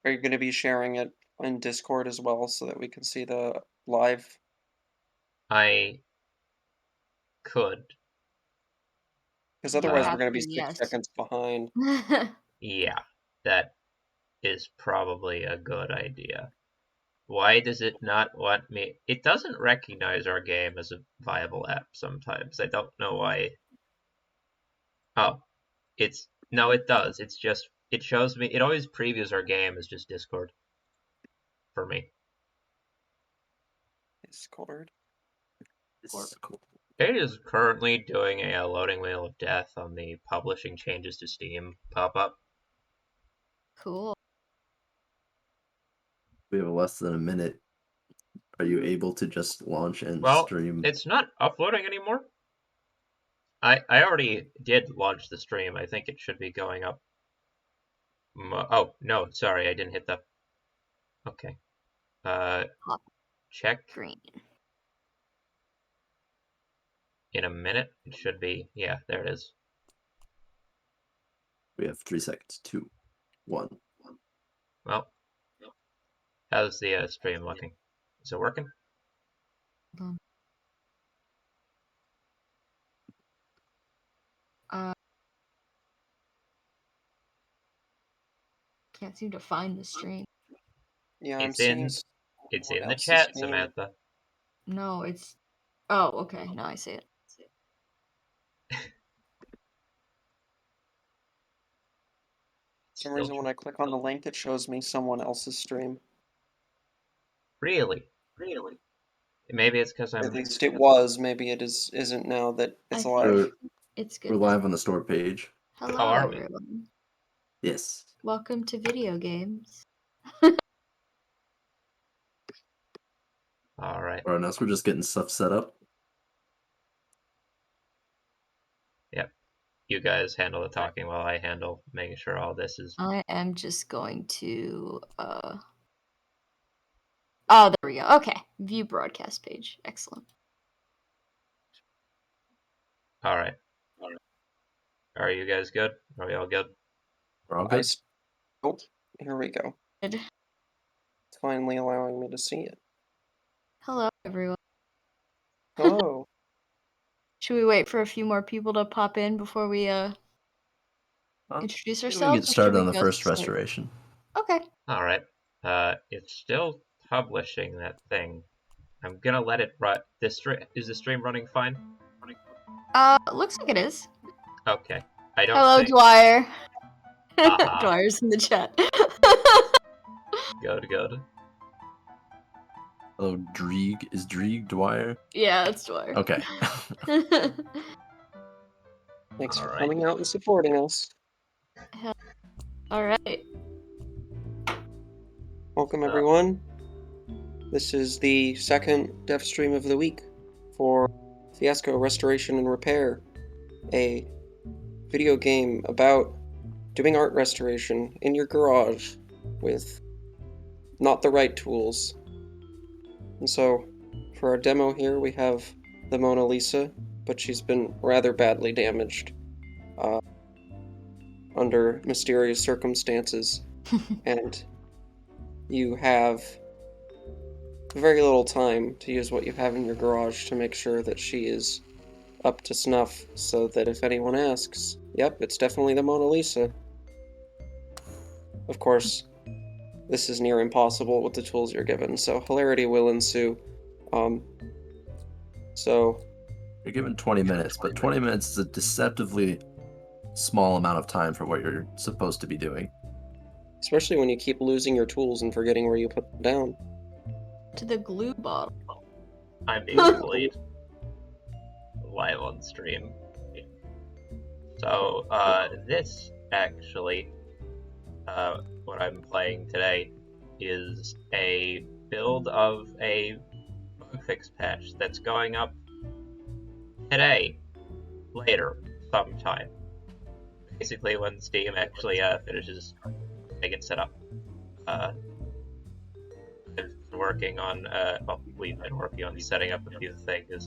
Are you going to be sharing it in Discord as well so that we can see the live? I could. Because You otherwise Uh, we're have going to be to, 6 yes. seconds behind. yeah, that is probably a good idea. Why does it not want me? It doesn't recognize our game as a viable app sometimes. I don't know why. Oh, no, it does. It's just, it shows me, it always previews our game as just Discord for me. Discord. This is cool. It is currently doing a loading wheel of death on the publishing changes to Steam pop-up. Cool. We have less than a minute. Are you able to just launch and Well, stream? it's not uploading anymore. I already did launch the stream. I think it should be going up. Oh, no, sorry, I didn't hit the... Okay. Hot Check green. in a minute. It should be... Yeah, there it is. We have 3 seconds. 2, 1. Well, how's the stream looking? Is it working? Hold on. Can't seem to find the stream. Yeah, I'm It's seeing it's someone in the else's chat, name. Samantha. No, it's... Oh, okay. Now I see it. For some reason, when I click on the link, it shows me someone else's stream. Really? Maybe it's because At I'm... least it was. Maybe it isn't now that it's I alive. think it's good. We're live on the store page. Hello, How are we? everyone. Yes. Welcome to video games. All right. Or else we're just getting stuff set up. Yep. You guys handle the talking while I handle making sure all this is... I am just going to... Oh, there we go. Okay. View broadcast page. Excellent. All right. Are you guys good? Are we all good? We're all good. Oh, here we go. Good. It's finally allowing me to see it. Hello, everyone. Hello. Should we wait for a few more people to pop in before we introduce ourselves? We get started on the first restoration. Okay. All right. It's still publishing that thing. I'm gonna let it run. Is the stream running fine? Looks like it is. Okay. I don't Hello, think... Dwyer. Aha. Dwyer's in the chat. Good. Hello, Dreeg. Is Dreeg Dwyer? Yeah, that's Dwyer. Okay. Thanks for Alright. coming out and supporting us. All right. Welcome, everyone. This is the second dev stream of the week for Fiasco Restoration and Repair, a video game about doing art restoration in your garage with not the right tools. And so, for our demo here, we have the Mona Lisa, but she's been rather badly damaged under mysterious circumstances. And you have very little time to use what you have in your garage to make sure that she is up to snuff, so that if anyone asks, yep, it's definitely the Mona Lisa. Of course, this is near impossible with the tools you're given, so hilarity will ensue. So... You're given 20 minutes, but 20 minutes is a deceptively small amount of time for what you're supposed to be doing. Especially when you keep losing your tools and forgetting where you put them down. To the glue bottle. I'm being bullied. Live on stream. So, this actually, what I'm playing today is a build of a bug fix patch that's going up today, later, sometime. Basically when Steam actually finishes getting it set up. I've been working on, well, we've been working on setting up a few things,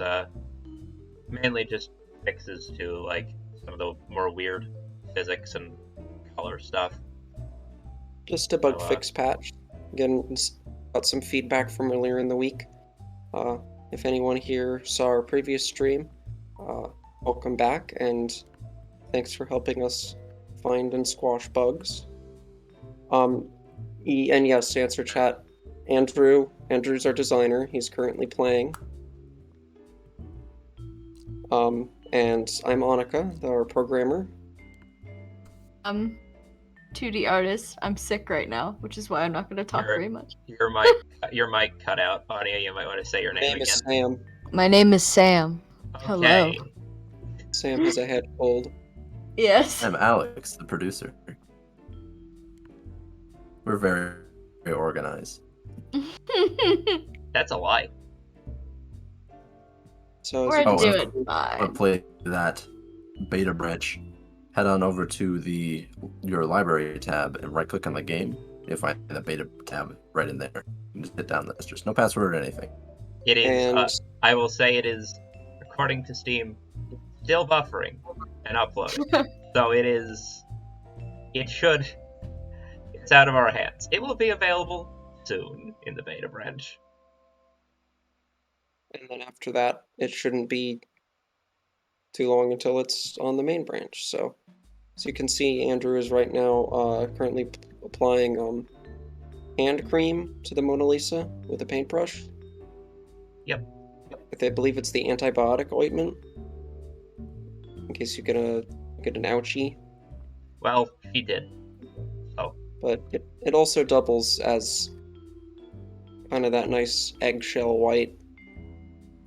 mainly just fixes to, like, some of the more weird physics and color stuff. Just a bug So, fix patch. Again, got some feedback from earlier in the week. If anyone here saw our previous stream, welcome back, and thanks for helping us find and squash bugs. And yes, to answer chat, Andrew's our designer. He's currently playing. And I'm Annika, our programmer. 2D artist. I'm sick right now, which is why I'm not going to talk very much. your mic cut out. Anya, you might want to say your My name name again. is Sam. My name is Sam. Hello. Okay. Sam has a head cold. Yes. I'm Alex, the producer. We're very, very organized. That's a lie. So as We're you can doing see, Want to fine. play that beta branch? Head on over to your library tab and right-click on the game. You'll find the beta tab right in there. You can just hit down this. There's no password or anything. It is. and I will say it is, according to Steam, still buffering and uploading. So it is. It should. It's out of our hands. It will be available soon in the beta branch. then after that, it shouldn't be too long until it's on the main branch. So as you can see, Andrew is right now currently applying hand cream to the Mona Lisa with a paintbrush. Yep. I believe it's the antibiotic ointment, in case you get an ouchie. Well, he did. So But it also doubles as kind of that nice eggshell white,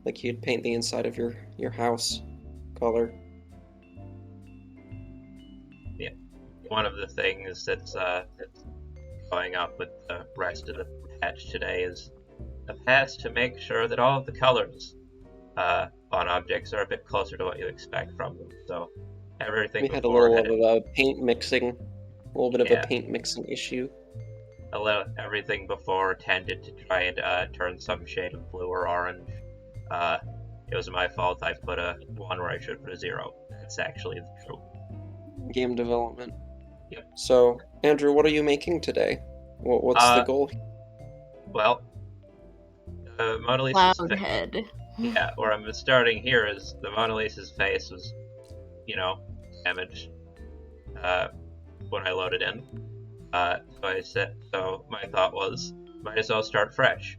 like you'd paint the inside of your house color. one of the things that's going up with the rest of the patch today is a patch to make sure that all of the colors on objects are a bit closer to what you expect from them. So everything We had a before little of a paint mixing, a little bit of Yeah. a paint mixing issue. everything before tended to try and turn some shade of blue or orange. It was my fault. I put a 1 where I should put a 0. That's actually true. Game development. Yep. So, Andrew, what are you making today? What's the goal? Well, Mona Lisa's Clown head. Yeah, where I'm starting here is the Mona Lisa's face was, damaged when I loaded in. So my thought was, might as well start fresh,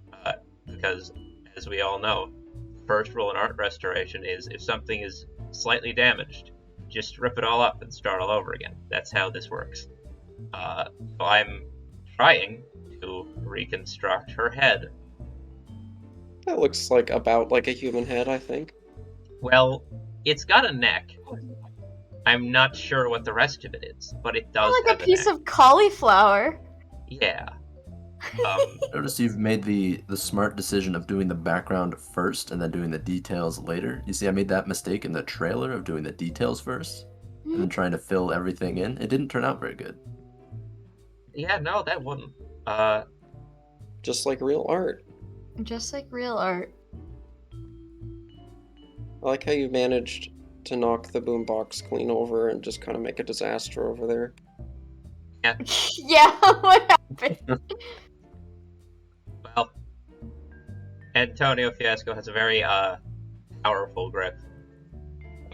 because as we all know, the first rule in art restoration is if something is slightly damaged, just rip it all up and start all over again. That's how this works. So I'm trying to reconstruct her head. That looks like about like a human head, I think. Well, it's got a neck. I'm not sure what the rest of it is, but it does Like have a piece neck. of cauliflower. Yeah. Notice you've made the smart decision of doing the background first and then doing the details later. You see, I made that mistake in the trailer of doing the details first and then trying to fill everything in. It didn't turn out very good. Yeah, no, that wouldn't. Just like real art. Just like real art. I like how you managed to knock the boombox clean over and just kind of make a disaster over there. Yeah, what happened? Well, Antonio Fiasco has a very powerful grip.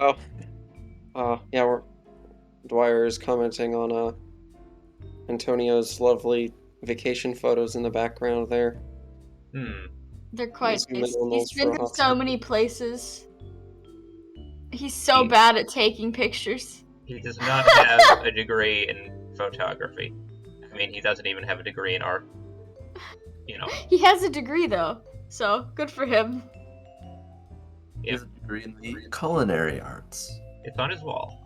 Oh, yeah, Dwyer is commenting on Antonio's lovely vacation photos in the background there. They're quite Zoom in nice. on He's those been for a to hot so second. many places. He's so bad at taking pictures. He does not have a degree in photography. I mean, he doesn't even have a degree in art. He has a degree though, so good for him. He has a degree in the culinary arts. It's on his wall.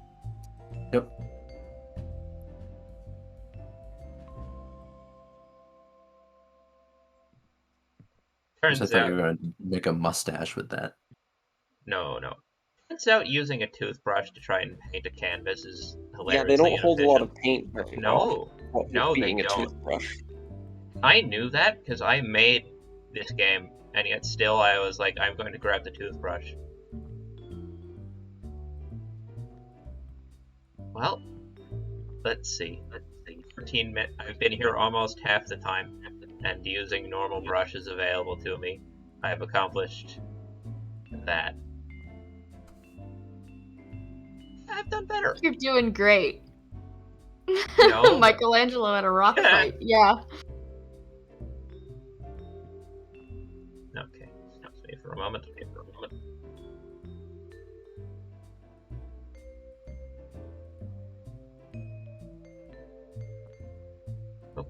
Yep. I Turns thought out, you were going to make a mustache with that. no. Turns out using a toothbrush to try and paint a canvas is Yeah, hilariously they don't hold a lot of inefficient. paint very well. No, they being a don't. toothbrush. I knew that because I made this game, and yet still I was like, I'm going to grab the toothbrush. Well, let's see. For 13 minutes. I've been here almost half the time, and using normal brushes available to me, I've accomplished that. I've done better. You're doing great. No. Michelangelo at a rock fight. Yeah. Okay, excuse me for a moment. Oh.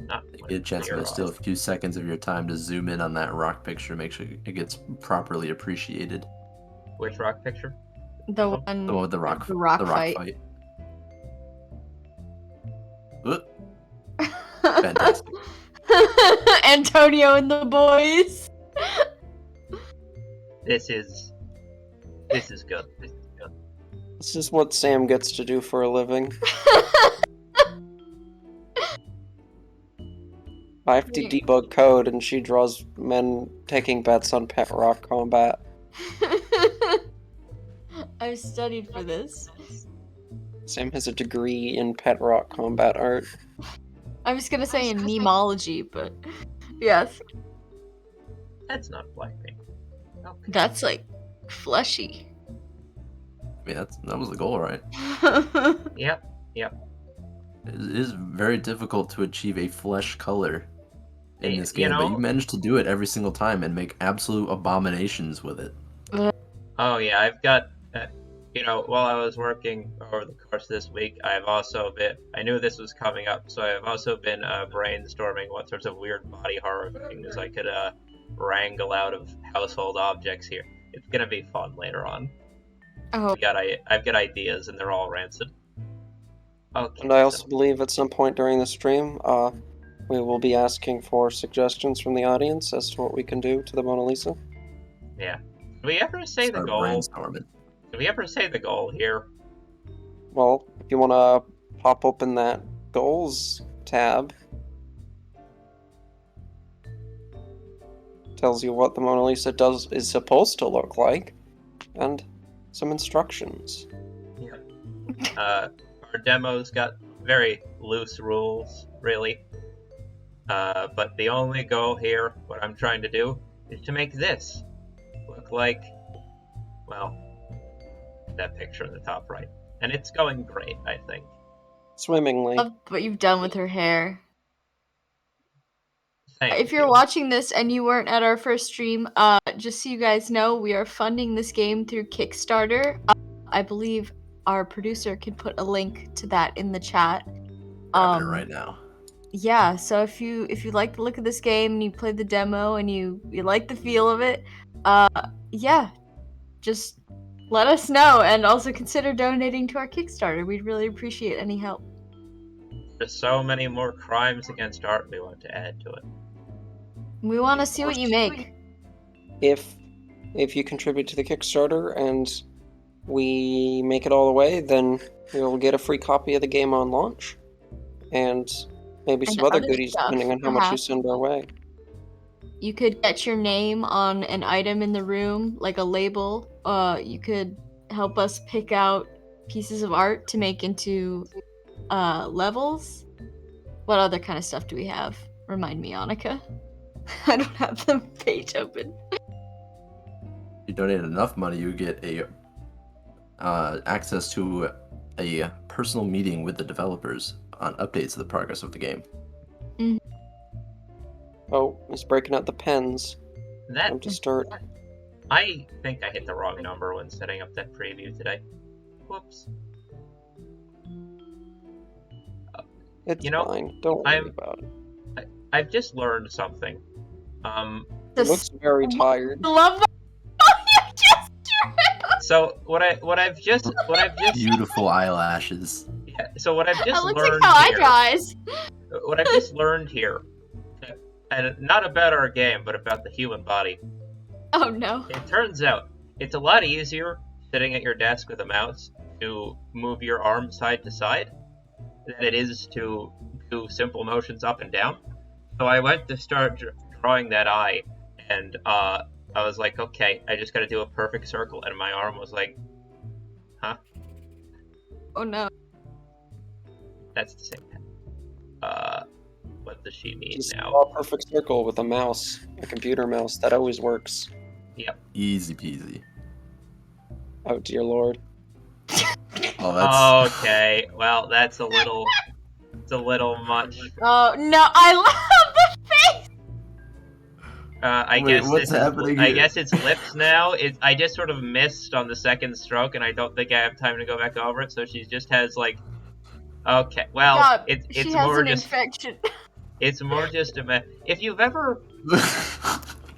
Not Get a chance, but still a few seconds of your time to zoom in on that rock picture, make sure it gets properly appreciated. Which rock picture? The one with the rock fight. Fantastic. Antonio and the boys. This is good. This is what Sam gets to do for a living. I have to debug code, and she draws men taking bets on pet rock combat. I've studied for this. Sam has a degree in pet rock combat art. I was gonna say in memology, but yes. That's not black paint. Okay. That's like fleshy. I mean, that was the goal, right? Yep. It is very difficult to achieve a flesh color in this game, You know, but you managed to do it every single time and make absolute abominations with it. Oh yeah, I've got, while I was working over the course of this week, I knew this was coming up, so I've also been brainstorming what sorts of weird body horror things I could wrangle out of household objects here. It's gonna be fun later on. Oh. I've got ideas, and they're all rancid. Okay. And I also believe at some point during the stream, we will be asking for suggestions from the audience as to what we can do to the Mona Lisa. Yeah. Did we ever say the goal? Brainstorming. Did we ever say the goal here? Well, if you want to pop open that goals tab, tells you what the Mona Lisa is supposed to look like, and some instructions. Yeah. Our demo's got very loose rules, really. But the only goal here, what I'm trying to do, is to make this look like, well, that picture in the top right. And it's going great, I think. Swimmingly. Love what you've done with her hair. Thank if you're you. watching this and you weren't at our first stream, just so you guys know, we are funding this game through Kickstarter. I believe our producer can put a link to that in the chat. Grabbing it right now. Yeah, so if you like the look of this game and you played the demo and you like the feel of it, yeah, just let us know, and also consider donating to our Kickstarter. We'd really appreciate any help. There's so many more crimes against art we want to add to it. We want to see what you make. If you contribute to the Kickstarter and we make it all the way, then you'll get a free copy of the game on launch. And maybe some other goodies, depending on how much you send our way. You could get your name on an item in the room, like a label. You could help us pick out pieces of art to make into levels. What other kind of stuff do we have? Remind me, Annika. I don't have the page open. If you donate enough money, you get a access to a personal meeting with the developers on updates of the progress of the game. Mm-hmm. Oh, it's breaking out the pens. Time to start. I think I hit the wrong number when setting up that preview today. Whoops. It's fine. Don't worry about it. I've just learned something. It looks very tired. Love So what I've just Beautiful eyelashes. Yeah, so what I've just learned like how here, I dries. What I've just learned here, and not about our game, but about the human body. Oh no. It turns out it's a lot easier sitting at your desk with a mouse to move your arm side to side than it is to do simple motions up and down. So I went to start drawing that eye, and I was like, okay, I just gotta do a perfect circle, and my arm was like, huh? Oh no. that's the same pen. What does she need Just now? draw a perfect circle with a mouse, a computer mouse. That always works. Yep. Easy peasy. Oh dear lord. Oh, that's Okay, well, that's a little... It's a little much. Oh no, I love the face. I Wait, guess what's this is... happening I here? guess it's lips now. I just sort of missed on the second stroke, and I don't think I have time to go back over it, so she just has, like... Okay, well, God, it's she has more an just... infection. It's more just a... If you've ever...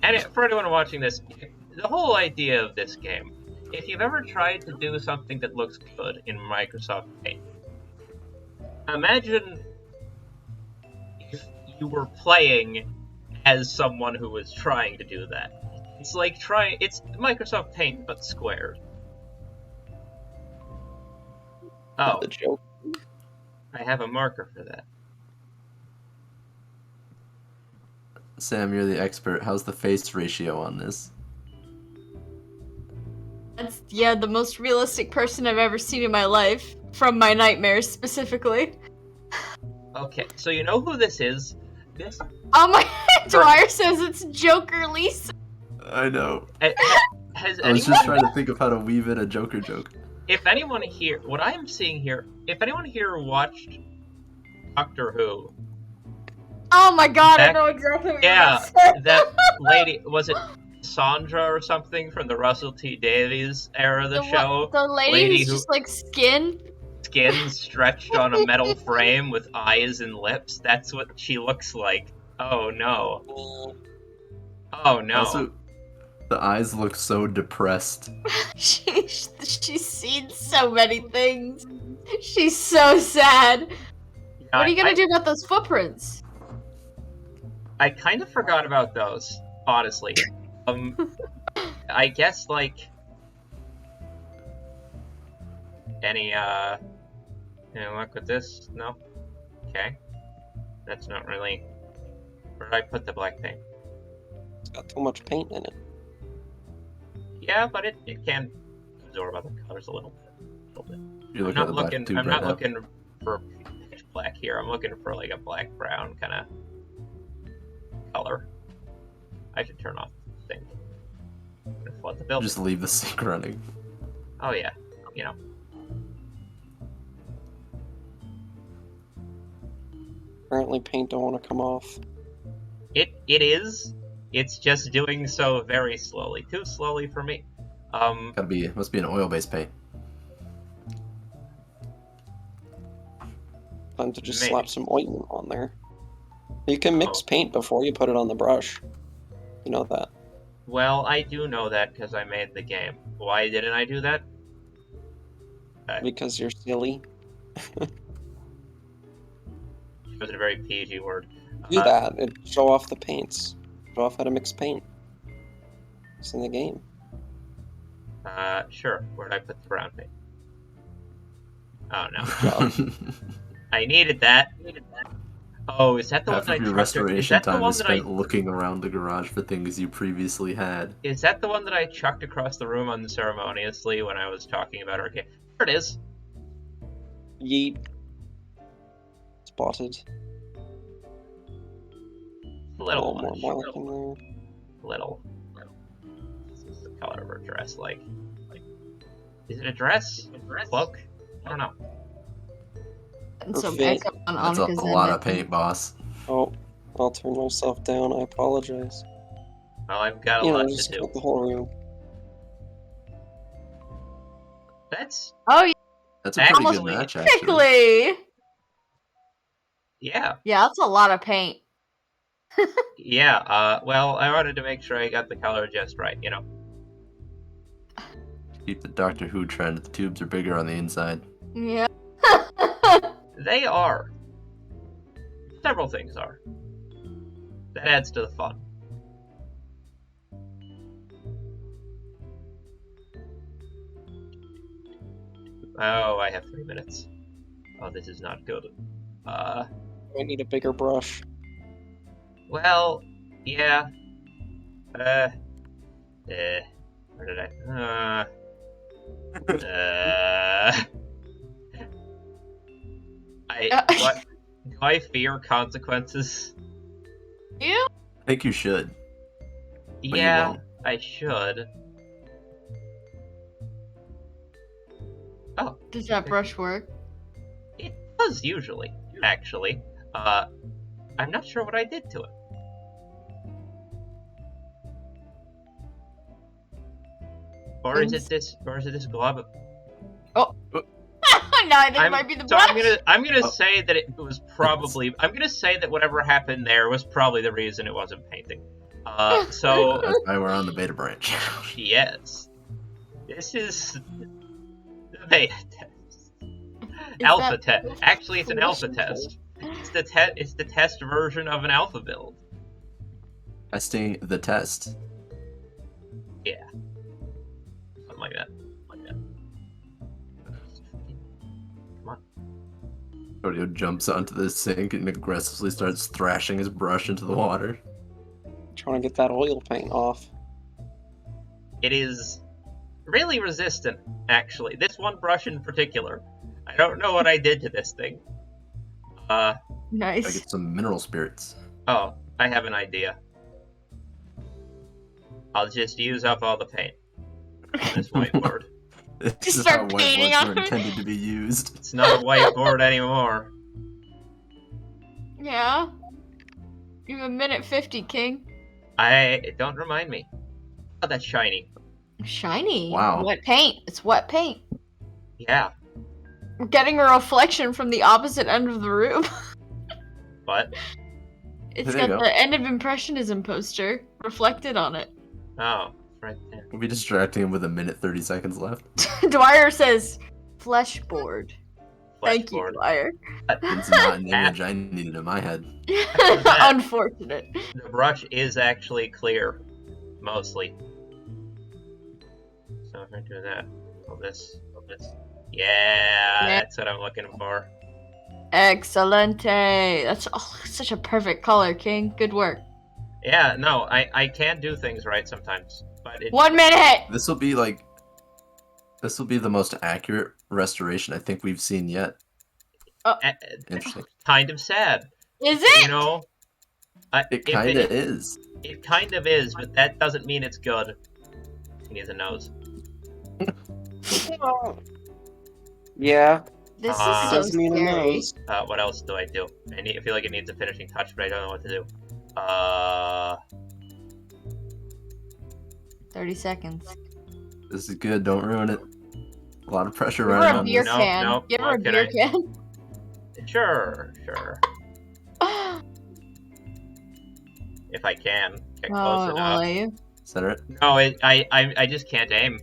And for anyone watching this, the whole idea of this game, if you've ever tried to do something that looks good in Microsoft Paint, imagine if you were playing as someone who was trying to do that. It's like it's Microsoft Paint, but squared. Oh, The joke. I have a marker for that. Sam, you're the expert. How's the face ratio on this? That's the most realistic person I've ever seen in my life. From my nightmares specifically. Okay, so you know who this is? This... Oh my Dwyer says it's Joker Lisa. I know. Has I was just trying to think of how to weave in a Joker joke. If anyone here, what I'm seeing here, if anyone here watched Doctor Who, Oh my god, I know exactly what you're yeah, gonna say. that lady, was it Sandra or something from the Russell T Davies era of the show? The lady who's just like skin Stretched on a metal frame with eyes and lips. That's what she looks like. Oh no. Oh no. Also, the eyes look so depressed. She's seen so many things. She's so sad. What are you gonna do about those footprints? I kind of forgot about those, honestly. I guess, like, any luck with this? No? Okay. That's not really... Where did I put the black paint? It's got too much paint in it. Yeah, but it can absorb other colors a little bit. You look at the black tube I'm right not now. looking for pitch black here. I'm looking for, like, a black-brown kind of color. I should turn off the thing. Flood the building. Just leave the sink running. Oh yeah, you know. Apparently paint don't want to come off. It is. It's just doing so very slowly. Too slowly for me. Must be an oil-based paint. Time to just Maybe. slap some ointment on there. You can mix Oh. paint before you put it on the brush. You know that. Well, I do know that because I made the game. Why didn't I do that? Because you're silly. It was a very PG word. Do that. It'd show off the paints. Show off how to mix paint. It's in the game. Sure. Where'd I put the brown paint? Oh no. Job. I needed that. Oh, is that the Half one of that your I chucked? Is restoration that the time one is that I? spent looking around the garage for things you previously had. Is that the one that I chucked across the room unceremoniously when I was talking about our game? There it is. Yeet. Spotted. A little more much. black in there. Little. This is the color of her dress, like. Is it a dress? Cloak? I don't know. And some Perfect. makeup on That's a Annika's lot head, of paint, boss. Oh, I'll turn myself down. I apologize. Well, I've got a You know, lot to just do. cut the whole room. That's Oh, yeah, That's a pretty good Actually- match, actually. quickly. yeah. Yeah, that's a lot of paint. Yeah, well, I wanted to make sure I got the color just right, you know. Keep the Doctor Who trend. The tubes are bigger on the inside. Yeah. They are. Several things are. That adds to the fun. Oh, I have 3 minutes. Oh, this is not good. I need a bigger brush. Well, yeah. Where did I? Do I fear consequences? You? I think you should. But you Yeah, won't. I should. Oh, Does that brush work? it does usually, actually. I'm not sure what I did to it. Or is it this glob of... No, I think it might be the brush. I'm gonna Oh. say that it was probably... I'm gonna say that whatever happened there was probably the reason it wasn't painting. So... That's why we're on the beta branch. Yes. This is... the beta test. Is Alpha that- test. Actually, it's an alpha test. It's the test version of an alpha build. Testing the test. Yeah. Something like that. Come on. Rodeo jumps onto the sink and aggressively starts thrashing his brush into the water. Trying to get that oil paint off. It is really resistant, actually. This one brush in particular. I don't know what I did to this thing. I Nice. get some mineral spirits. Oh, I have an idea. I'll just use up all the paint on this whiteboard. This Just is how start painting whiteboards on are it. intended to be used. It's not a whiteboard anymore. Yeah. You have a minute 50, King. Don't remind me. Oh, that's shiny. Shiny. Wow. Wet paint. It's wet paint. Yeah, We're getting a reflection from the opposite end of the room. but It's There you got go. the end of Impressionism poster reflected on it. oh, it's right there. We'll be distracting him with a minute 30 seconds left. Dwyer says, flesh board. Thank you, Fleshboard. Dwyer. It's not an image I needed in my head. Unfortunate. The brush is actually clear, mostly. So if I do that, this. Yeah, that's what I'm looking for. Excelente. That's such a perfect color, King. Good work. Yeah, no, I can do things right sometimes, but it, 1 minute. This will be the most accurate restoration I think we've seen yet. Interesting. kind of sad, Is it? you know. It kind of is. It kind of is, but that doesn't mean it's good. He needs a nose. Yeah, This Ah. is so doesn't mean a scary. nose. What else do I do? I feel like it needs a finishing touch, but I don't know what to do. 30 seconds. This is good. Don't ruin it. A lot of pressure Give her right a on beer this. No, can. no, Give her a what can beer I- can. Sure. If I can get close Oh, enough. will you? Center it. No, I just can't aim.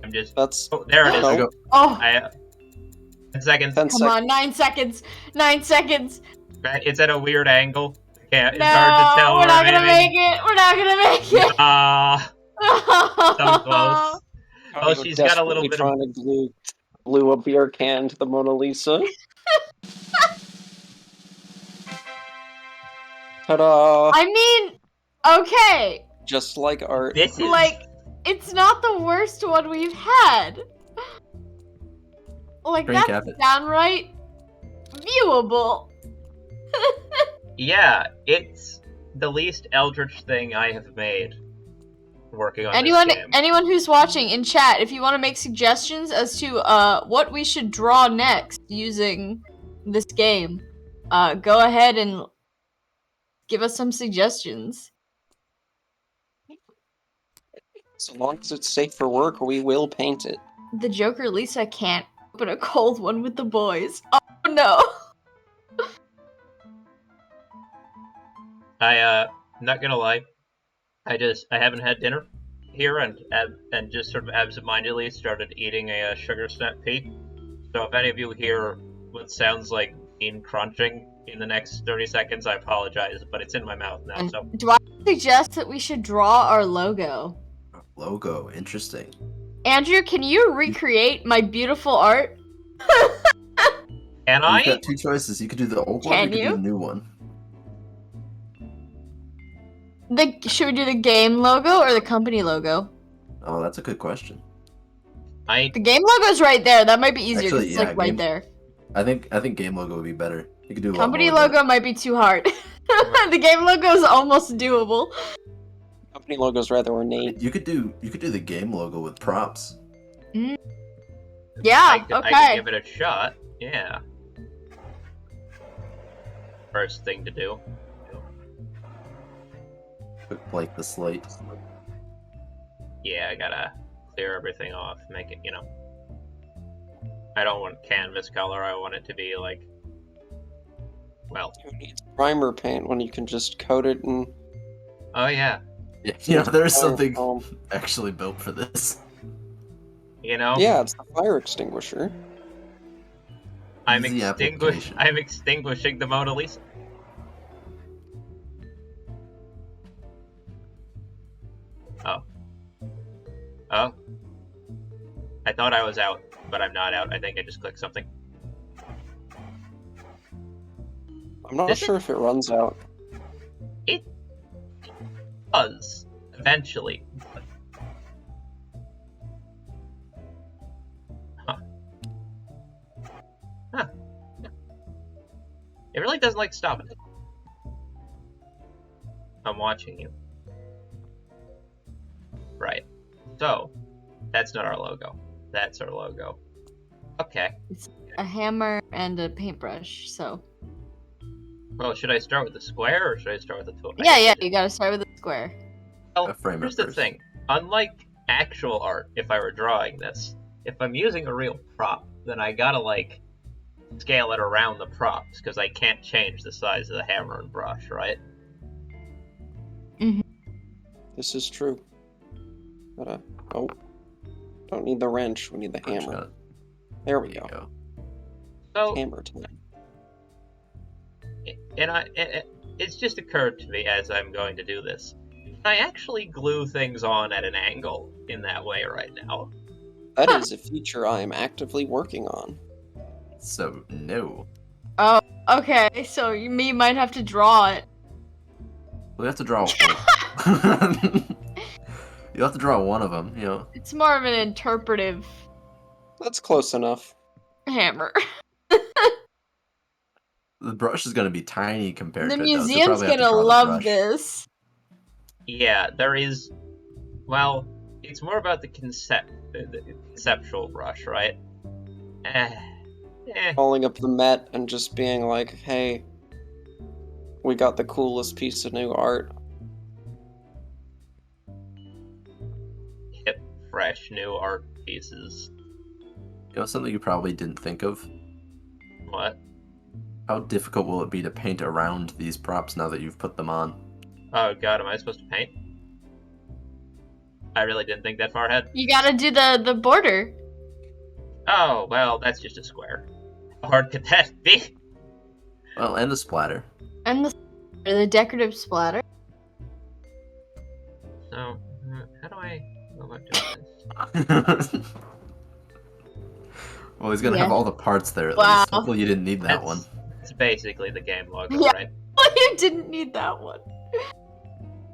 I'm just. That's Oh, there it is. There we go. Oh, 10 seconds. 10 come seconds. on. 9 seconds. 9 seconds. It's at a weird angle. It's No, hard to tell we're where not I'm gonna aiming. make it. We're not gonna make it. So close. Oh, she's got a little Desperately bit of. trying to glue a beer can to the Mona Lisa. Ta-da! I mean, okay. Just like art. This is Like, it's not the worst one we've had. Like, Crank that's it. downright viewable. yeah, it's the least eldritch thing I have made. Working on Anyone, this game. anyone who's watching in chat, if you want to make suggestions as to what we should draw next using this game, go ahead and give us some suggestions. So long as it's safe for work, we will paint it. The Joker Lisa can't open a cold one with the boys. Oh no. Not gonna lie, I haven't had dinner here and just sort of absentmindedly started eating a sugar snap pea. So if any of you hear what sounds like bean crunching in the next 30 seconds, I apologize, but it's in my mouth now. So Do I suggest that we should draw our logo? Logo. Interesting. Andrew, can you recreate my beautiful art? can You've I? got two choices. You could do the old one or Can you could you? do the new one. Should we do the game logo or the company logo? Oh, that's a good question. I The game logo's right there. That might be easier because Actually, it's yeah, like right game- there. I think game logo would be better. You could do a lot Company more with it. logo might be too hard. The game logo is almost doable. Company logo's rather ornate. You could do the game logo with props. Yeah, I could okay. give it a shot. Yeah. First thing to do. Put like the slate. Yeah, I gotta clear everything off. Make it, I don't want canvas color. I want it to be like, well. Who needs primer paint when you can just coat it and... Oh yeah. Yeah, there's fire something foam. actually built for this. Yeah, it's the fire extinguisher. I'm Easy application. I'm extinguishing the Mona Lisa. Oh. Oh. I thought I was out, but I'm not out. I think I just clicked something. I'm not Does sure if it runs out. It does eventually. Huh. Huh. It really doesn't like stopping. I'm watching you. Right. So, that's not our logo. That's our logo. Okay. It's a hammer and a paintbrush, so. Well, should I start with the square or should I start with the tool? Yeah, you gotta start with the square. Well, Frame it here's the first. thing. Unlike actual art, if I were drawing this, if I'm using a real prop, then I gotta, scale it around the props, because I can't change the size of the hammer and brush, right? This is true. But, oh. Don't need the wrench, we need the Wrench hammer. got it. There we There you go. So, Hammer time. and it's just occurred to me as I'm going to do this. Can I actually glue things on at an angle in that way right now? That is a feature I am actively working on. So no. Oh, okay, so me might have to draw it. We have to draw one. You have to draw one of them, It's more of an interpretive That's close enough. hammer. The brush is going to be tiny compared The to it, though, so you museum's probably have to gonna draw the love brush. this. Yeah, there is. Well, it's more about the conceptual brush, right? Calling up the Met and just being like, hey, we got the coolest piece of new art. Hip, fresh, new art pieces. Something you probably didn't think of? What? How difficult will it be to paint around these props now that you've put them on? Oh god, am I supposed to paint? I really didn't think that far ahead. You gotta do the border. Oh, well, that's just a square. How hard could that be? Well, and a splatter. And the decorative splatter. So, how do I go about doing this? Well, he's gonna Yeah. have all the parts there at Wow. least. Hopefully you didn't need that one. It's basically the game logo, Yeah. right? You didn't need that one.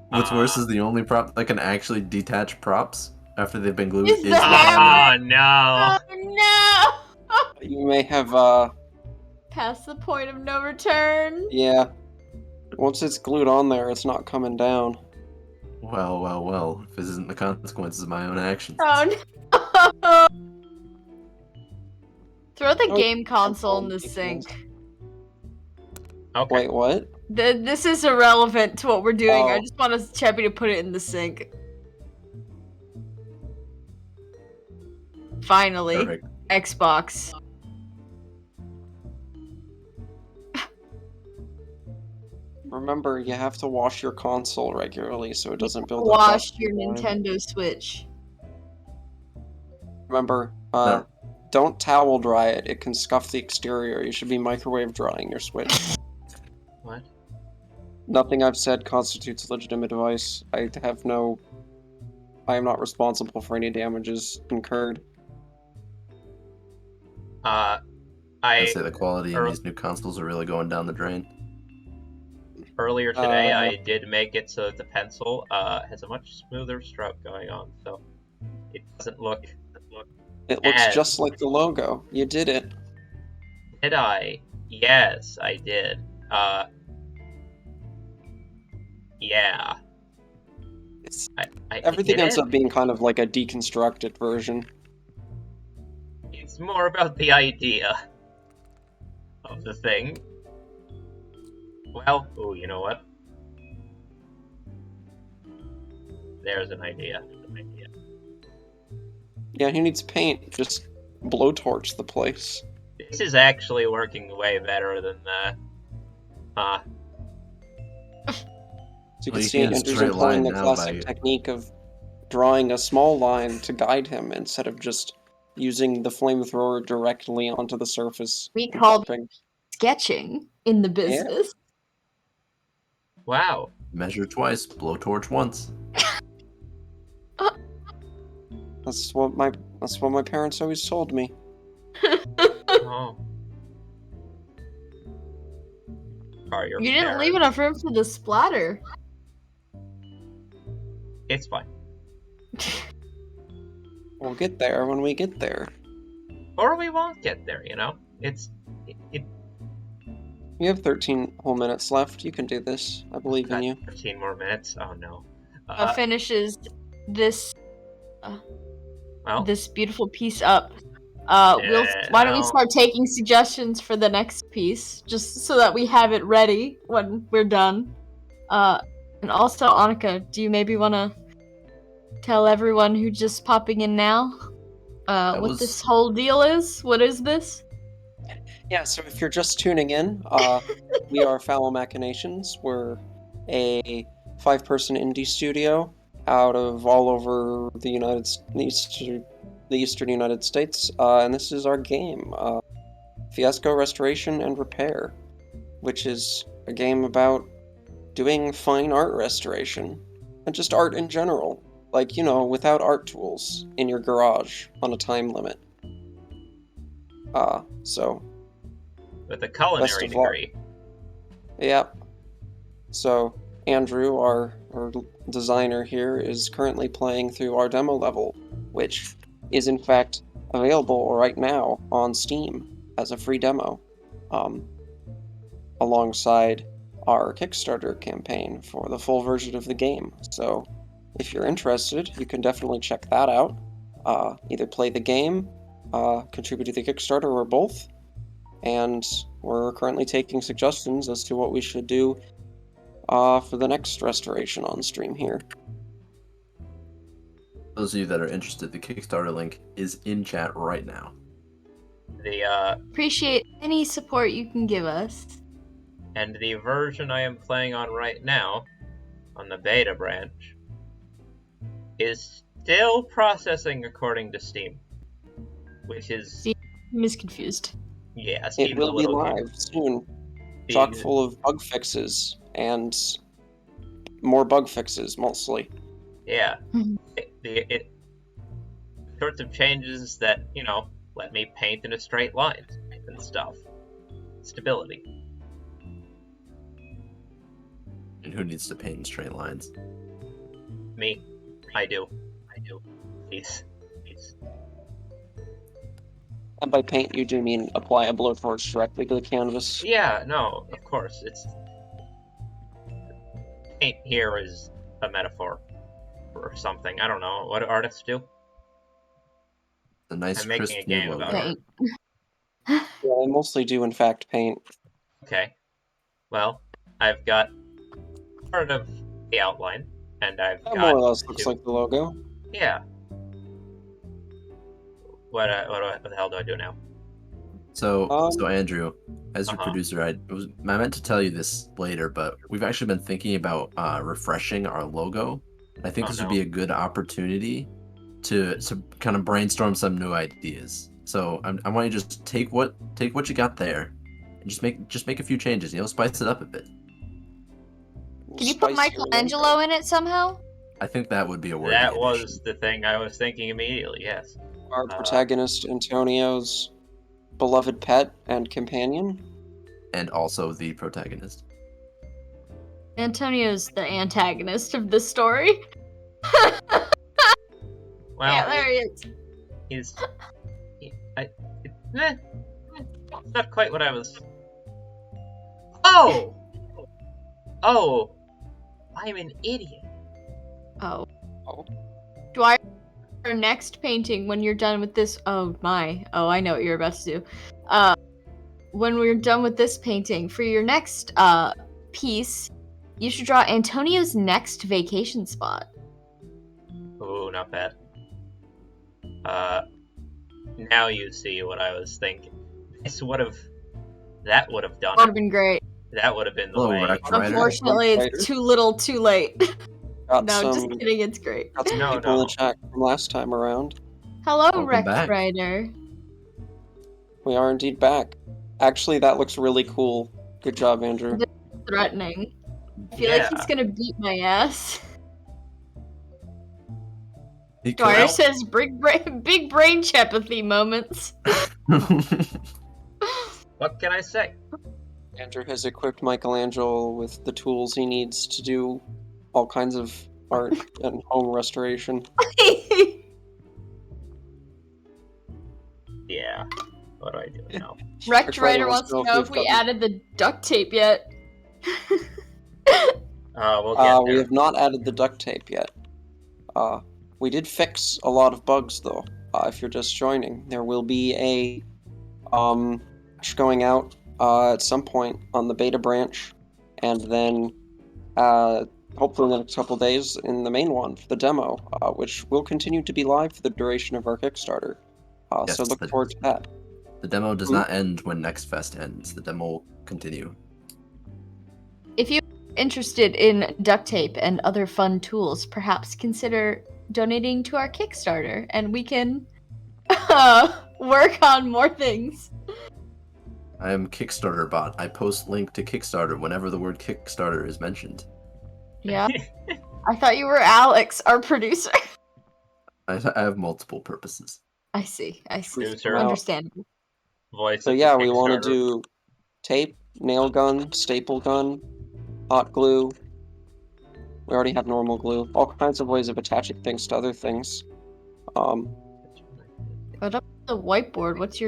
What's worse is the only prop that can actually detach props after they've been glued Is is the the hammer. Oh no! Oh no! You may have, Past the point of no return. yeah. Once it's glued on there, it's not coming down. Well, if this isn't the consequences of my own actions. Oh no! Throw the Oh, game console in the ridiculous. sink. Okay. Wait, what? This is irrelevant to what we're doing. I Oh. just want Cheppy to put it in the sink. Finally, Perfect. Xbox. Remember, you have to wash your console regularly so it doesn't build up Wash dust your on it. Nintendo Switch. Remember, No. don't towel dry it. It can scuff the exterior. You should be microwave drying your Switch. What? Nothing I've said constitutes legitimate advice. I am not responsible for any damages incurred. I'd I say the quality in Earl- these new consoles are really going down the drain. earlier today Uh, I did make it so that the pencil has a much smoother stroke going on, so it doesn't look. It looks As- just like the logo. You did it. Did I? Yes, I did. Yeah. It's, I everything hit ends it. up being kind of like a deconstructed version. It's more about the idea of the thing. Well, oh, you know what? There's an idea. Yeah, he needs paint. Just blowtorch the place. This is actually working way better than the. So you Well, can you see can Andrew's straight employing line the now classic by technique of drawing a small line to guide him instead of just using the flamethrower directly onto the surface. We and called popping. sketching in the Yeah. business. Wow. measure twice, blowtorch once. That's what my parents always told me. Oh. Are your You didn't leave parents? enough room for the splatter. It's fine. We'll get there when we get there. Or we won't get there, you know? It You have 13 whole minutes left. You can do this. I believe in got you. 15 more minutes. Oh no. Finishes this Well, this beautiful piece up. Yeah, Why don't we well- start taking suggestions for the next piece, just so that we have it ready when we're done. And also, Annika, do you maybe want to tell everyone who's just popping in now what this whole deal is? What is this? Yeah, so if you're just tuning in, we are Foul Machinations. We're a 5-person indie studio out of all over the Eastern United States, and this is our game, Fiasco Restoration and Repair, which is a game about doing fine art restoration, and just art in general, like, without art tools in your garage on a time limit. So with a Best culinary of luck. degree. Yep. So Andrew, our designer here, is currently playing through our demo level, which is in fact available right now on Steam as a free demo, alongside our Kickstarter campaign for the full version of the game. So if you're interested, you can definitely check that out. Either play the game, contribute to the Kickstarter, or both. And we're currently taking suggestions as to what we should do for the next restoration on stream here. Those of you that are interested, the Kickstarter link is in chat right now. Appreciate any support you can give us. And the version I am playing on right now, on the beta branch, is still processing according to Steam. Which is... I'm just confused. Yeah, Steam's It will a be little live soon, chock full of bug fixes, and more bug fixes, mostly. Yeah. It sorts of changes that, let me paint in a straight line and stuff. Stability. And who needs to paint in straight lines? Me. I do. Please. And by paint, you do mean apply a blowtorch directly to the canvas. Yeah, no, of course. Paint here is a metaphor for something. I don't know. What do artists do? A nice I'm making crisp a game new about logo. it. Yeah, I mostly do in fact paint. Okay. Well, I've got part of the outline, and I've That got more or less looks like the logo. Yeah. What the hell do I do now? So Andrew, as your Uh-huh. producer, I meant to tell you this later, but we've actually been thinking about refreshing our logo. I think this would be a good opportunity to kind of brainstorm some new ideas. So I want you to just take what you got there, and just make a few changes. Spice it up a bit. Can you put Michelangelo in it somehow? I think that would be a worthy That addition. was the thing I was thinking immediately, yes. Our protagonist, Antonio's beloved pet and companion. And also the protagonist. Antonio's the antagonist of the story. Well, yeah, there he is. It's not quite what I was... Oh! Oh! I'm an idiot. Oh. Oh. Do I our next painting when you're done with this? Oh my. Oh, I know what you're about to do. When we're done with this painting, for your next piece, you should draw Antonio's next vacation spot. Ooh, not bad. Now you see what I was thinking. That would have done Would have it. been great. That would have been the Hello, way. Rex Rider. Unfortunately, Rider. it's too little, too late. Got No, some, just kidding. It's great. got some No, people in no. the chat from last time around. Hello, Welcome Rex back. Rider. We are indeed back. Actually, that looks really cool. Good job, Andrew. Threatening. I feel like he's gonna beat my ass. He could. Dwyer says big brain chapathy moments. What can I say? Andrew has equipped Michelangelo with the tools he needs to do all kinds of art and home restoration. Yeah. What do I do now? Rex Rider wants to know if we added the duct tape yet. We'll get We there. have not added the duct tape yet. We did fix a lot of bugs though. If you're just joining, there will be a patch going out at some point on the beta branch, and then hopefully in the next couple days in the main one for the demo, which will continue to be live for the duration of our Kickstarter. Yes, So look forward to that. The demo does not end when Next Fest ends. The demo will continue. If you're interested in duct tape and other fun tools, perhaps consider donating to our Kickstarter, and we can work on more things. I am Kickstarter bot. I post link to Kickstarter whenever the word Kickstarter is mentioned. Yeah. I thought you were Alex, our producer. I have multiple purposes. I see. Producer. Understandable. Voice So of yeah, the we want to Kickstarter. do tape, nail gun, staple gun, hot glue. We already have normal glue. All kinds of ways of attaching things to other things. What up the whiteboard? What's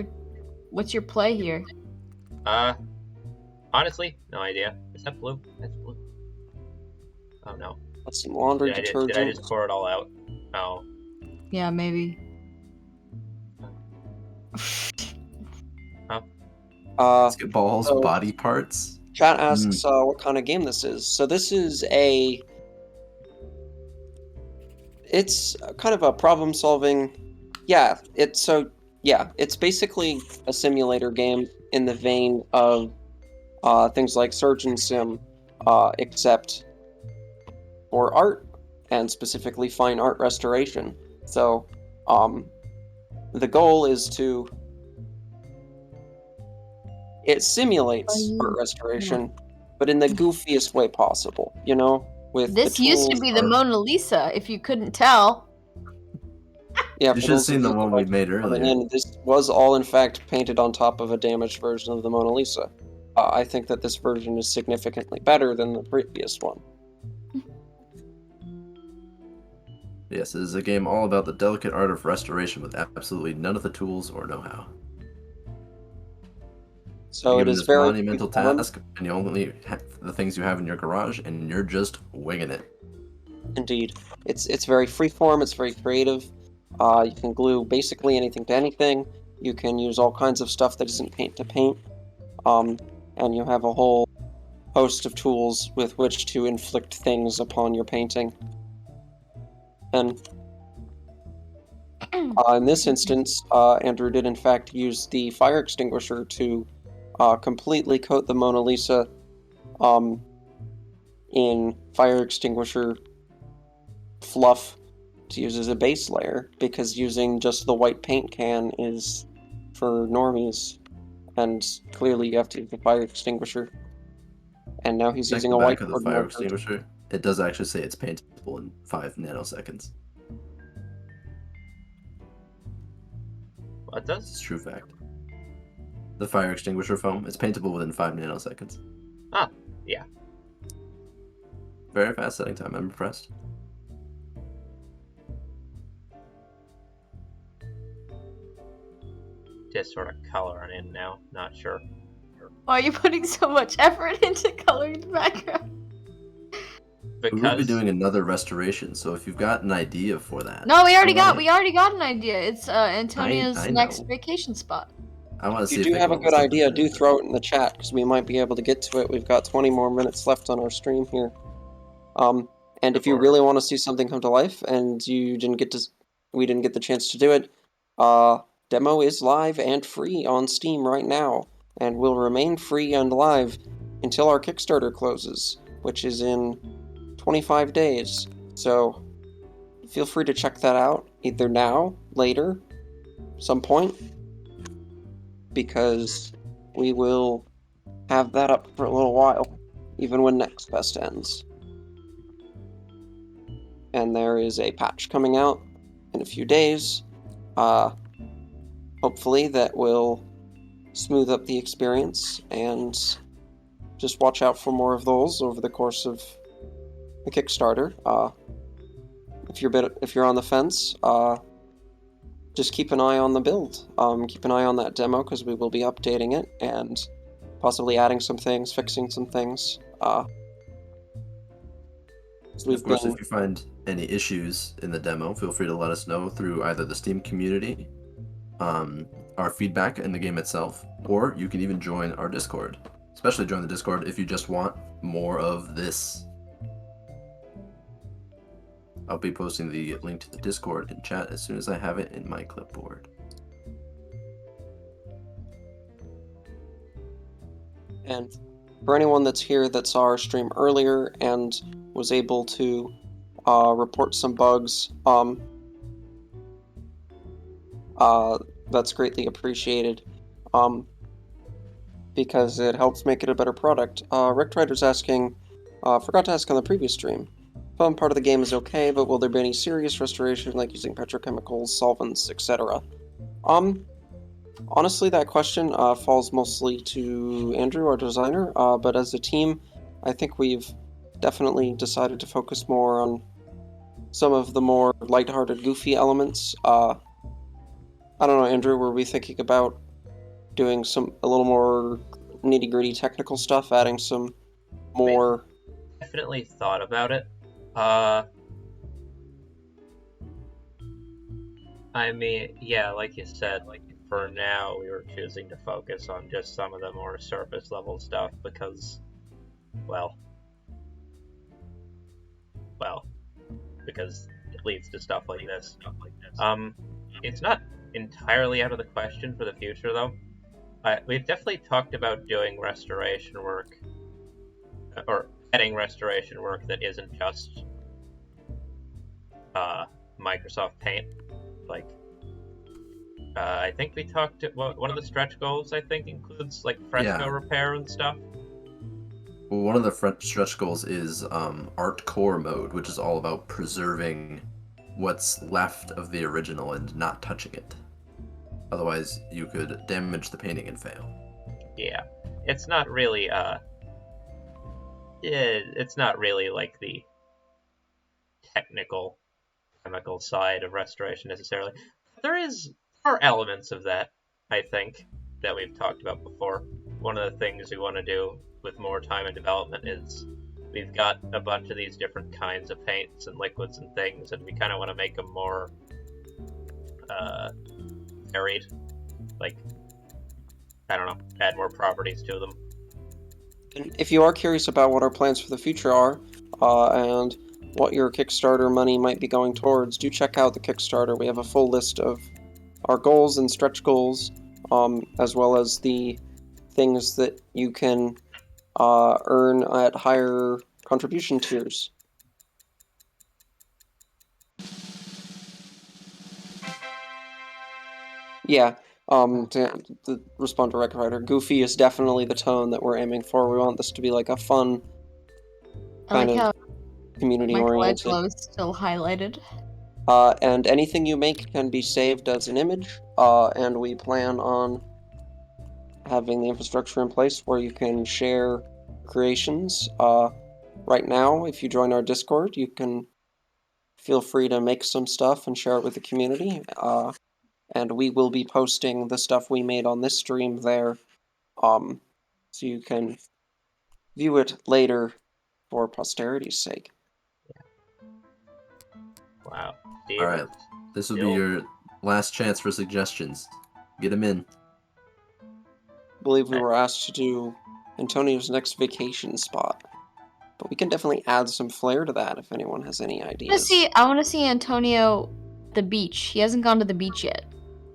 your play here? Honestly, no idea. Is that blue? That's blue. Oh no. That's some laundry detergent. Did I just pour it all out? Oh. Yeah, maybe. Basketballs, so- body parts. Chat asks what kind of game this is. So this is it's kind of a problem-solving. It's basically a simulator game in the vein of things like Surgeon Sim, except for art and specifically fine art restoration. So, the goal is to it simulates art restoration, but in the goofiest way possible. You know, with this the used to tools be the Mona Lisa, if you couldn't tell. Yeah, You should have seen the one we made earlier. And this was all, in fact, painted on top of a damaged version of the Mona Lisa. I think that this version is significantly better than the previous one. Yes, it is a game all about the delicate art of restoration with absolutely none of the tools or know-how. So You're it given is this very monumental task, and you only have the things you have in your garage, and you're just winging it. Indeed, it's very freeform. It's very creative. You can glue basically anything to anything. You can use all kinds of stuff that isn't paint to paint. And you have a whole host of tools with which to inflict things upon your painting. And in this instance, Andrew did in fact use the fire extinguisher to completely coat the Mona Lisa in fire extinguisher fluff to use as a base layer, because using just the white paint can is for normies, and clearly you have to use the fire extinguisher. And now he's Check using the a back white of the fire extinguisher. It does actually say it's paintable in 5 nanoseconds. What does? This is true fact. The fire extinguisher foam is paintable within 5 nanoseconds. Ah, yeah. Very fast setting time. I'm impressed. just sort of coloring in now. Not sure. Why are you putting so much effort into coloring the background? We will be Because doing another restoration, so if you've got an idea for that, No, we already throw it got in. an idea. It's Antonia's I next know. vacation spot. I want to If you see if do I have come a up with good something idea, better do than throw it in the chat, because we might be able to get to it. We've got 20 more minutes left on our stream here. And if you Or- really want to see something come to life, and we didn't get the chance to do it, demo is live and free on Steam right now, and will remain free and live until our Kickstarter closes, which is in 25 days. So feel free to check that out, either now, later, some point, because we will have that up for a little while, even when Next Best ends. And there is a patch coming out in a few days. Hopefully that will smooth up the experience, and just watch out for more of those over the course of the Kickstarter. If you're on the fence, just keep an eye on the build. Keep an eye on that demo, because we will be updating it and possibly adding some things, fixing some things. So Of course, if you find any issues in the demo, feel free to let us know through either the Steam community, our feedback in the game itself, or you can even join our Discord. Especially join the Discord if you just want more of this. I'll be posting the link to the Discord in chat as soon as I have it in my clipboard. And for anyone that's here that saw our stream earlier and was able to report some bugs, that's greatly appreciated, because it helps make it a better product. Rick Rider's asking, forgot to ask on the previous stream, some part of the game is okay, but will there be any serious restoration, like using petrochemicals, solvents, etc.? Honestly, that question falls mostly to Andrew, our designer, but as a team, I think we've definitely decided to focus more on some of the more lighthearted, goofy elements. I don't know, Andrew, were we thinking about doing a little more nitty-gritty technical stuff, adding some more... definitely thought about it. I mean, yeah, like you said, for now we were choosing to focus on just some of the more surface level stuff because, well, because it leads to stuff like this. It's not entirely out of the question for the future, though. We've definitely talked about doing restoration work, or adding restoration work that isn't just Microsoft Paint. Like, I think we talked. One of the stretch goals I think includes like fresco repair and stuff. Well, one of the stretch goals is art core mode, which is all about preserving what's left of the original and not touching it. Otherwise, you could damage the painting and fail. Yeah, it's not really it's not really like the technical chemical side of restoration necessarily. There are elements of that, I think, that we've talked about before. One of the things we want to do with more time and development is we've got a bunch of these different kinds of paints and liquids and things, and we kind of want to make them more varied. Like, I don't know, add more properties to them. And if you are curious about what our plans for the future are, and what your Kickstarter money might be going towards, do check out the Kickstarter. We have a full list of our goals and stretch goals, as well as the things that you can earn at higher contribution tiers. Yeah, to respond to Red Rider, goofy is definitely the tone that we're aiming for. We want this to be like a fun, I like how community-oriented. Michelangelo is still highlighted. And anything you make can be saved as an image, and we plan on having the infrastructure in place where you can share creations. Right now, if you join our Discord, you can feel free to make some stuff and share it with the community. and we will be posting the stuff we made on this stream there, so you can view it later for posterity's sake. Wow. All right, this will be your last chance for suggestions. Get them in. I believe we were asked to do Antonio's next vacation spot, but we can definitely add some flair to that if anyone has any ideas. I want to see Antonio at the beach. He hasn't gone to the beach yet.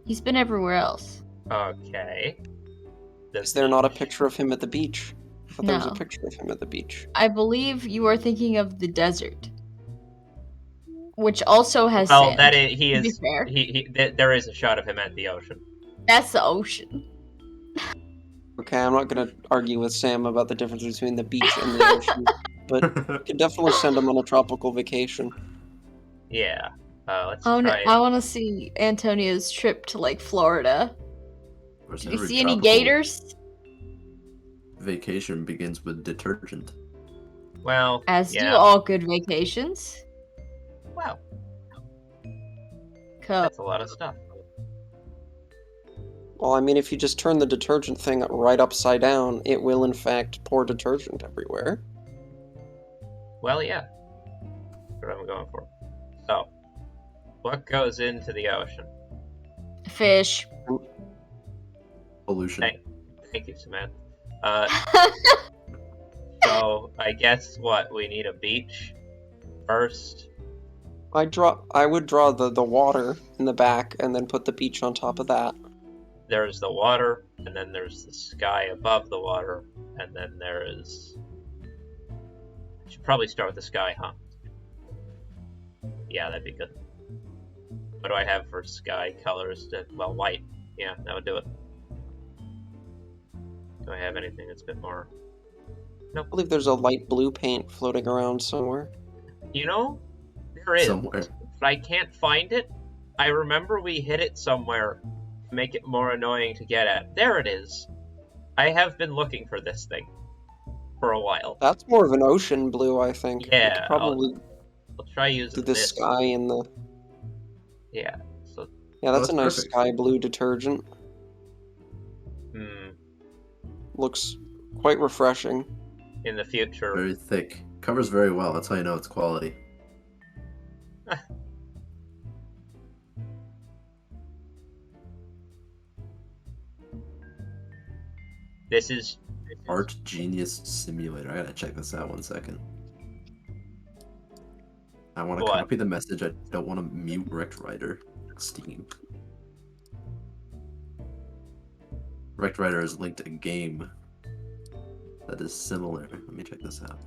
He's been everywhere else. Okay. Is there not a picture of him at the beach? I thought there was a No. picture of him at the beach. I believe you are thinking of the desert, which also has sand. That is, he to be is. fair. There is a shot of him at the ocean. That's the ocean. Okay, I'm not gonna argue with Sam about the difference between the beach and the ocean, but you could definitely send him on a tropical vacation. Yeah. Let's try. I want to see Antonio's trip to like Florida. Did you see any gators? Vacation begins with detergent. Well, as do all good vacations. Wow. That's a lot of stuff. Well, I mean, if you just turn the detergent thing right upside down, it will in fact pour detergent everywhere. Well, yeah. That's what I'm going for. So, what goes into the ocean? Fish. Pollution. Thank you, Samantha. So, I guess what? We need a beach first. I would draw the water in the back and then put the beach on top of that. There's the water, and then there's the sky above the water, and then there is... I should probably start with the sky, huh? Yeah, that'd be good. What do I have for sky colors? Well, white. Yeah, that would do it. Do I have anything that's a bit more... Nope. I believe there's a light blue paint floating around somewhere. You know, there is. Somewhere. But I can't find it. I remember we hid it somewhere to make it more annoying to get at. There it is. I have been looking for this thing for a while. That's more of an ocean blue, I think. Yeah, probably I'll try using the this. sky and the... Yeah, so... Yeah, that's a nice perfect. sky blue detergent. Looks quite refreshing. In the future... Very thick. Covers very well. That's how you know it's quality. This is... Art Genius Simulator. I gotta check this out 1 second. I want to copy the message. I don't want to mute RectWriter. Steam. RectWriter has linked a game that is similar. Let me check this out.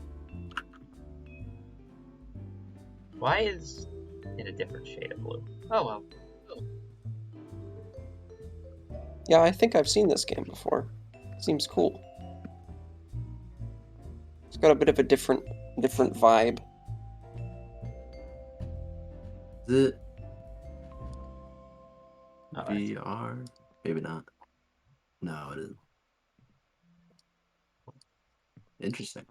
Why is it a different shade of blue? Oh well. Yeah, I think I've seen this game before. Seems cool. It's got a bit of a different vibe. Is it VR? Maybe not. No, it isn't. Interesting.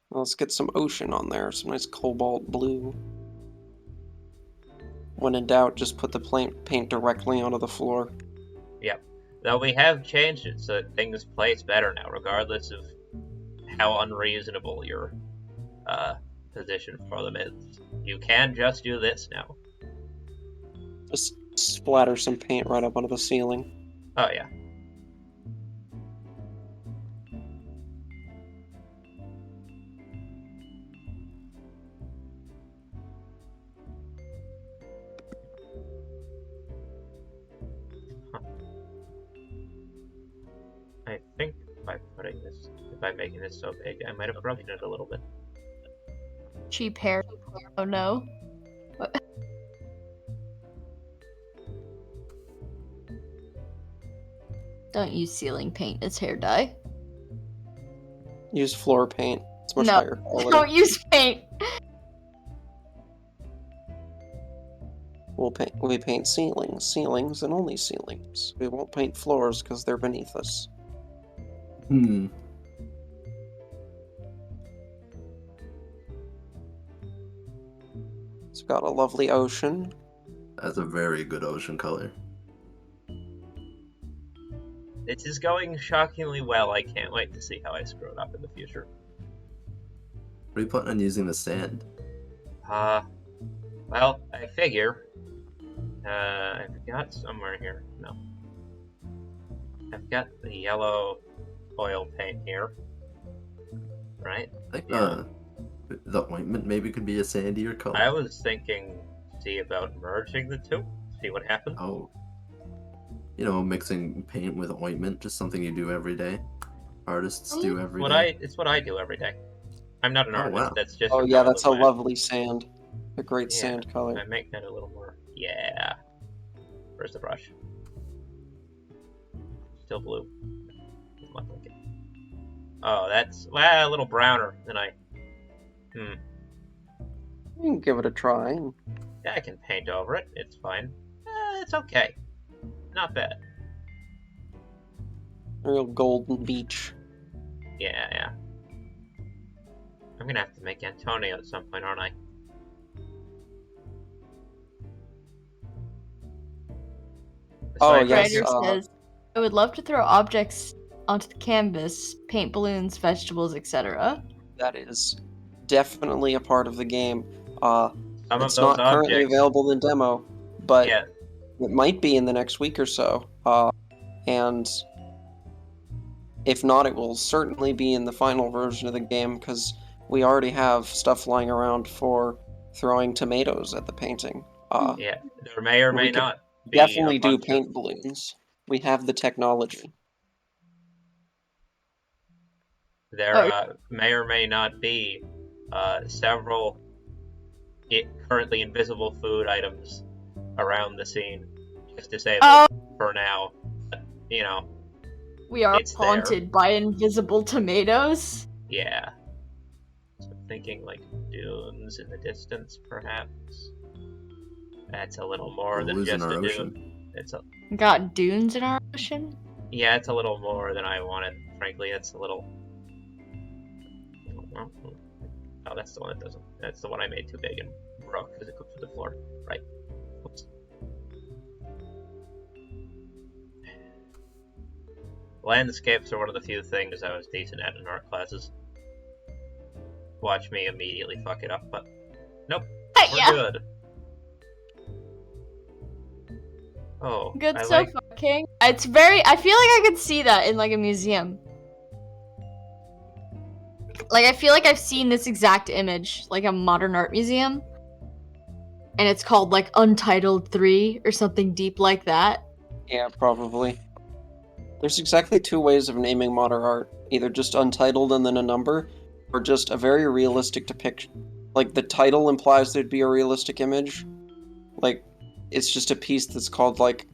Well, let's get some ocean on there. Some nice cobalt blue. When in doubt, just put the paint directly onto the floor. Yep. Though we have changed it so that things place better now, regardless of how unreasonable your position for them is. You can just do this now. Just splatter some paint right up onto the ceiling. Oh yeah. I think by making this so big, I might have broken it a little bit. Cheap hair. Oh no. Don't use ceiling paint as hair dye. Use floor paint. It's much higher quality. Don't use paint. We paint ceilings, and only ceilings. We won't paint floors because they're beneath us. It's got a lovely ocean. That's a very good ocean color. It is going shockingly well. I can't wait to see how I screw it up in the future. What are you planning on using the sand? Well, I figure. I've got somewhere here. No. I've got the yellow oil paint here. Right? I think Yeah. the ointment maybe could be a sandier color. I was thinking, see about merging the two, see what happens. Oh. You know, mixing paint with ointment, just something you do every day. Artists do every day. It's what I do every day. I'm not an Oh, artist. wow. That's just. Oh a yeah, color that's a with my- lovely sand. A great Yeah, sand color. I make that a little more. Yeah. Where's the brush? Still blue. Doesn't look like it. Oh, that's a little browner than I. You can give it a try. Yeah, I can paint over it. It's fine. It's okay. Not bad. A real golden beach. Yeah. I'm gonna have to make Antonio at some point, aren't I? Oh, Besides, yes, Ryder says, I would love to throw objects onto the canvas, paint balloons, vegetables, etc. That is definitely a part of the game. some of It's those not currently objects. available in demo, but Yeah, it might be in the next week or so. And if not, it will certainly be in the final version of the game because we already have stuff lying around for throwing tomatoes at the painting. yeah. There may or We may could not be Definitely a do bunch of- paint balloons. We have the technology. There may or may not be several currently invisible food items around the scene. Just to say that for now. But, you know, We are It's there. haunted by invisible tomatoes. yeah. So I'm thinking like dunes in the distance, perhaps. That's a little more than Losing just our a ocean. dune. Got dunes in our ocean? Yeah, it's a little more than I wanted. Frankly, it's a little. Oh, that's the one that doesn't. That's the one I made too big and broke because it cooked through the floor. Right. Oops. Landscapes are one of the few things I was decent at in art classes. Watch me immediately fuck it up, but nope, we're Yeah. good. Oh, Good I so like. far, King. It's very. I feel like I could see that in like a museum. Like I feel like I've seen this exact image, like a modern art museum, and it's called like Untitled 3 or something deep like that. Yeah, probably. There's exactly two ways of naming modern art. Either just untitled and then a number, or just a very realistic depiction. Like, the title implies there'd be a realistic image. Like, it's just a piece that's called, like,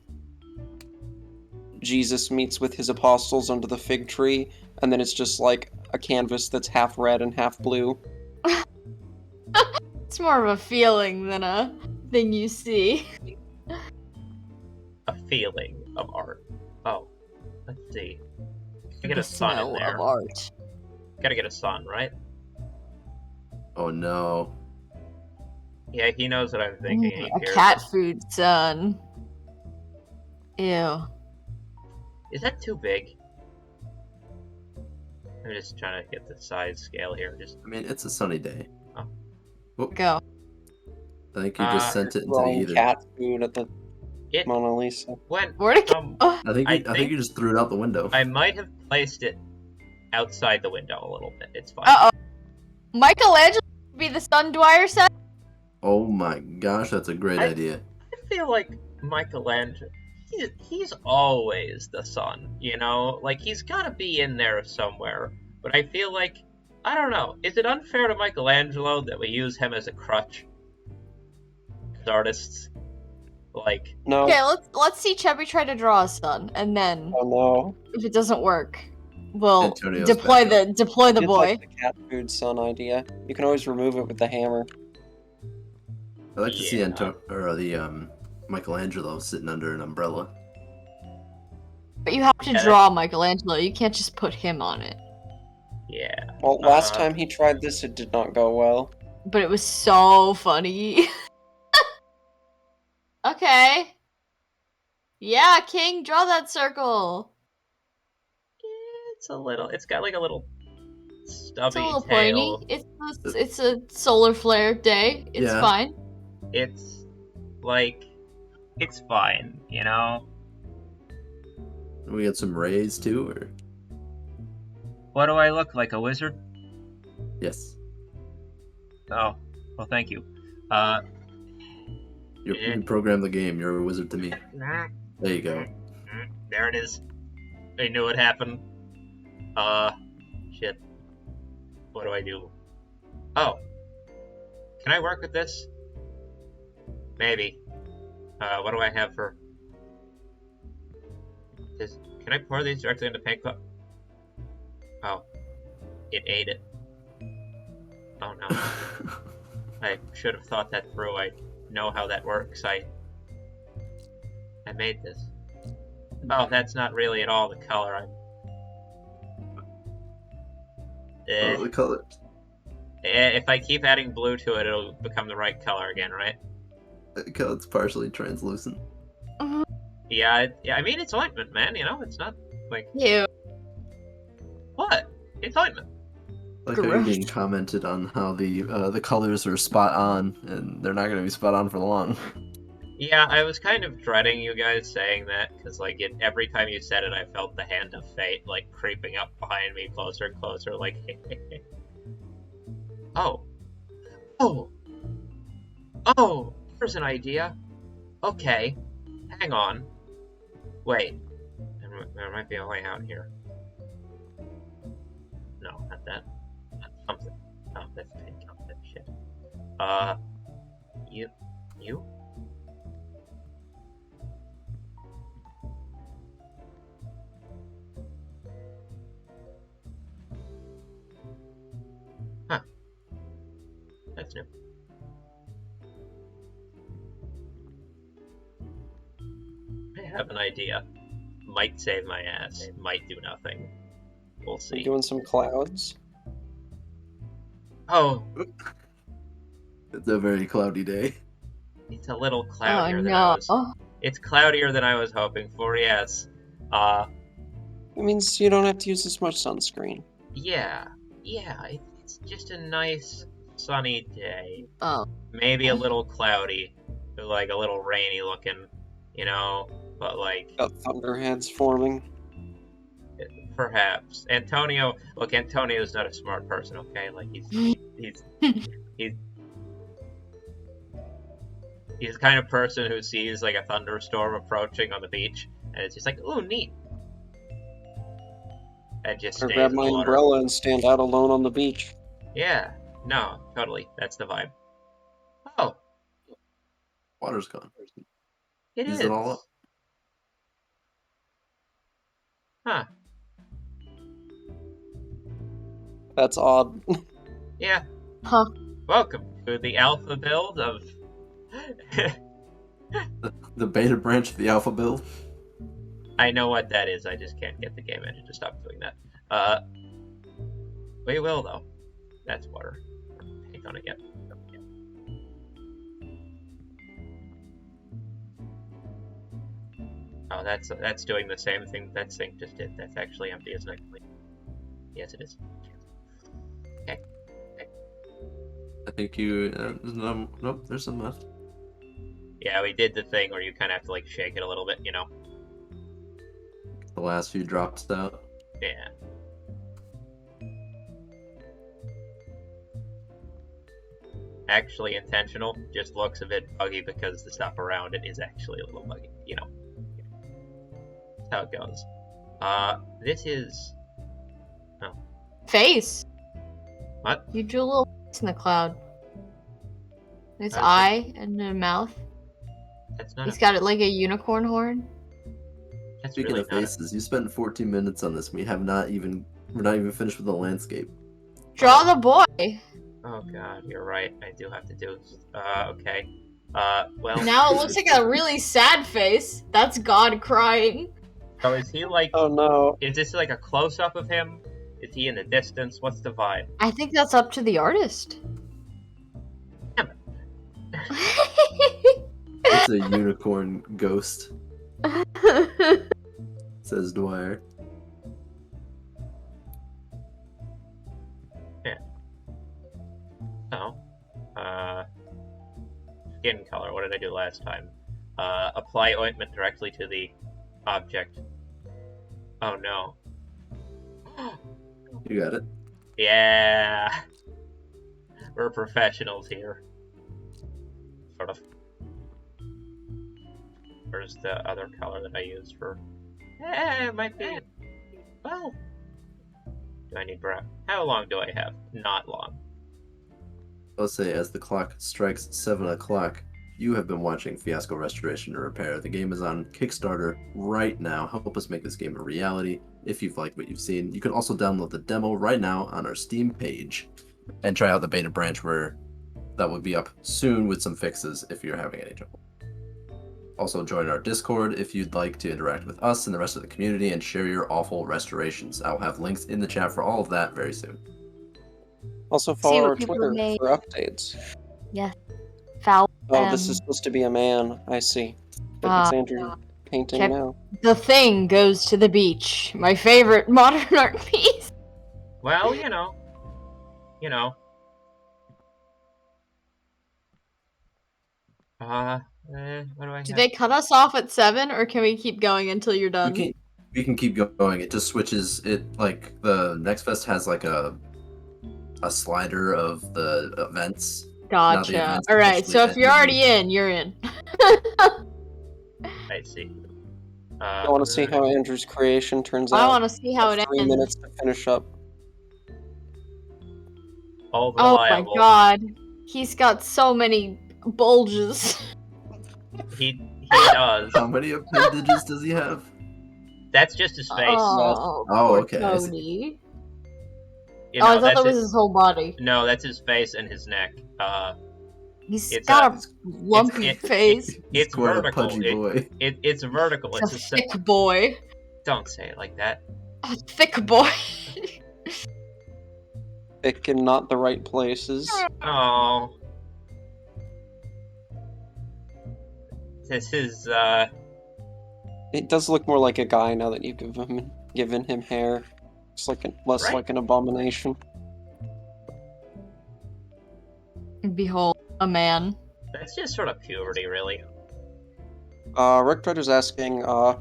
Jesus meets with his apostles under the fig tree, and then it's just, like, a canvas that's half red and half blue. It's more of a feeling than a thing you see. A feeling of art. Oh, let's see. Gotta get The a sun in smell there. of art. Gotta get a sun, right? Oh no. Yeah, he knows what I'm thinking. and he A hears cat us. food sun. Ew. Is that too big? I'm just trying to get the size scale here. Just I mean, it's a sunny day. Go. I think you just sent it into the Throwing ether. cat food at the it Mona Lisa. went. Where'd it go? I think I think you just threw it out the window. I might have placed it outside the window a little bit. It's fine. Uh-oh. Michelangelo would be the sun, Dwyer said? Oh my gosh, that's a great idea. I feel like Michelangelo. He's always the sun, you know? Like, he's gotta be in there somewhere. But I feel like, I don't know, is it unfair to Michelangelo that we use him as a crutch? As artists? Like, No. Okay, let's see Chubby try to draw a sun, and then Oh no. if it doesn't work, we'll Antonio's deploy back the deploy the Did boy. like the cat food sun idea. You can always remove it with the hammer. I'd like to see Yeah. Michelangelo sitting under an umbrella. But you have to Yeah. draw Michelangelo. You can't just put him on it. yeah. Well, last time he tried this, it did not go well. But it was so funny. Okay. Yeah, King, draw that circle. It's got like a little It's a stubby little tail. pointy. It's a solar flare day. It's Yeah. fine. It's like, it's fine, you know? We got some rays too, or What do I look like, a wizard? yes. Oh, well, thank you. You can program the game. You're a wizard to me. There you go. There it is. I knew it happened. Shit. What do I do? Oh. Can I work with this? Maybe. What do I have for... Can I pour these directly into paint cup? Oh. It ate it. Oh no. I should have thought that through. I know how that works. I made this. Oh, that's not really at all the color. Oh, the colors. If I keep adding blue to it, it'll become the right color again, right? It's partially translucent. Yeah, I mean, it's ointment, man, you know? It's not, like... Ew. What? It's ointment. Like how you're Gross. being commented on how the colors are spot on, and they're not going to be spot on for long. Yeah, I was kind of dreading you guys saying that, because, like, every time you said it, I felt the hand of fate, like, creeping up behind me closer and closer, like, Oh. Oh! Oh! Here's an idea. Okay. Hang on. Wait. There might be a way out here. No, not that. That's something. Oh, that's pink. Oh, that shit. You? Huh. That's new. I have an idea. Might save my ass. Might do nothing. We'll We're see. doing some clouds. Oh, It's a very cloudy day. it's a little Oh cloudier than I no. was. It's cloudier than I was hoping for. Yes. It means you don't have to use as much sunscreen. Yeah. It's just a nice sunny day. Oh. Maybe a little cloudy, or like a little rainy looking, you know. But like, Got thunderheads forming. perhaps Antonio. Look, Antonio's not a smart person. Okay, like he's the kind of person who sees like a thunderstorm approaching on the beach, and it's just like, ooh, neat. And just Or stays grab in the my water. umbrella and stand out alone on the beach. Yeah, no, totally. That's the vibe. Oh, Water's gone. it Use is. it all up. Huh. That's odd. Yeah. Huh. Welcome to the alpha build of... The beta branch of the alpha build. I know what that is, I just can't get the game engine to stop doing that. We will, though. That's water. Paint on it yet. Oh, that's doing the same thing that sink just did. That's actually empty, isn't it? Yes, it is. Okay. I think you. Nope, there's some left. Yeah, we did the thing where you kind of have to like shake it a little bit, you know? The last few drops out. Yeah. Actually intentional, just looks a bit buggy because the stuff around it is actually a little buggy, you know? That's how it goes. This is... Oh. Face. What? You drew a little face in the cloud. Its Okay. eye and a mouth. That's not He's got it like a unicorn horn. That's Speaking really of not faces, you spent 14 minutes on this. We're not even finished with the landscape. Draw the boy. Oh god, you're right. I do have to do... okay. Well... Now it looks like a really sad face. That's God crying. So is he like... Oh no. Is this like a close-up of him? Is he in the distance? What's the vibe? I think that's up to the artist. Damn It's a unicorn ghost, says Dwyer. Oh. Skin color. What did I do last time? Apply ointment directly to the object. Oh no. You got it. Yeah. We're professionals here. Sort of. Where's the other color that I used for... it might be... Well... Do I need brown? How long do I have? Not long. Let's say as the clock strikes 7 o'clock, you have been watching Fiasco Restoration and Repair. The game is on Kickstarter right now. Help us make this game a reality. If you've liked what you've seen, you can also download the demo right now on our Steam page and try out the beta branch where that will be up soon with some fixes if you're having any trouble. Also join our Discord if you'd like to interact with us and the rest of the community and share your awful restorations. I'll have links in the chat for all of that very soon. Also See follow what our people Twitter made. for updates. Yes. Foul. Oh, this is supposed to be a man. I see. But it's Andrew painting check- now. The Thing goes to the beach. My favorite modern art piece. Well, you know. What do I Do have? they cut us off at 7, or can we keep going until you're done? We can keep going. It just switches. It like the Next Fest has like a slider of the events. Gotcha. events Alright, officially so if you're ended. already in, you're in. I see. I want to see how Andrew's creation turns I out. want to see how it 3 ends. minutes to finish up. All Oh my reliable. god. He's got so many bulges. He does. How many appendages does he have? That's just his face. Oh, Oh, poor okay, I see. Tony. You Oh, I know, thought that that's was his whole body. No, that's his face and his neck. He's It's got a- a lumpy it- face. He's It's quite vertical. a pudgy boy. It's vertical. It's a It's thick boy. Don't say it like that. A thick boy. Thick in not the right places. Oh. This is, It does look more like a guy now that you've given him hair. It's like less Right. like an abomination. Behold, a man. that's just sort of puberty, really. Rick Tretter's asking, I've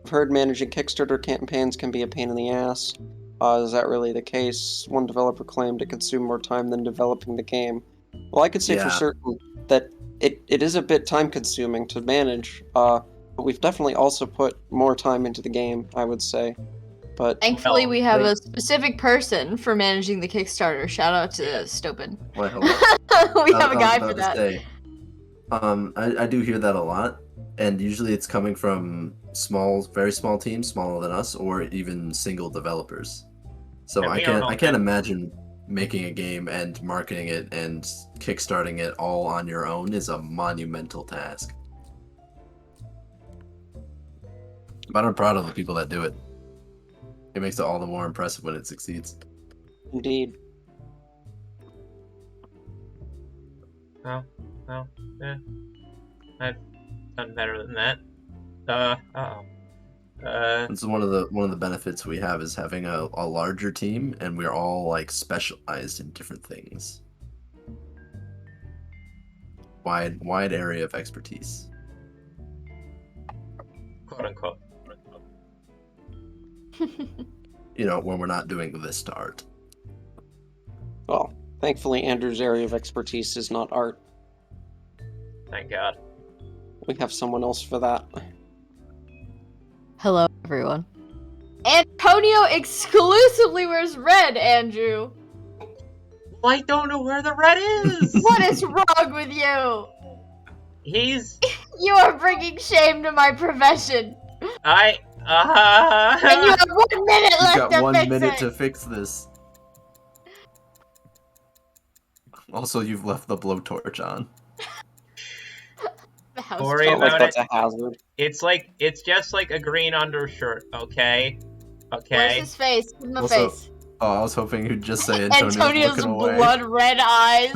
heard managing Kickstarter campaigns can be a pain in the ass. Is that really the case? One developer claimed it consumed more time than developing the game. Well, I could say for Yeah. certain that it is a bit time consuming to manage, but we've definitely also put more time into the game, I would say. But Thankfully, Well, we have like- a specific person for managing the Kickstarter. Shout out to Stupid. Wait, hold on. We have a I was guy about for to that. say, I do hear that a lot, and usually it's coming from very small teams, smaller than us, or even single developers. So And I we aren't all can't that. imagine making a game and marketing it and kickstarting it all on your own is a monumental task. But I'm proud of the people that do it. It makes it all the more impressive when it succeeds. indeed, I've done better than that. This is one of the benefits we have is having a larger team, and we're all like specialized in different things. Wide area of expertise. quote unquote. You know, when we're not doing this to art. well, thankfully Andrew's area of expertise is not art. Thank God. We have someone else for that. Hello, everyone. Antonio exclusively wears red, Andrew. Well, I don't know where the red is. What is wrong with you? He's. You are bringing shame to my profession. I. And you have 1 minute You've left got to 1 fix minute it. to fix this. Also, you've left the blowtorch on. The house Worry It's not like about that's a hazard. It's just like a green undershirt, okay? Where's Okay. his face? Give him a Also, face. Oh, I was hoping you'd just say Antonio's Antonio's looking away. blood red eyes.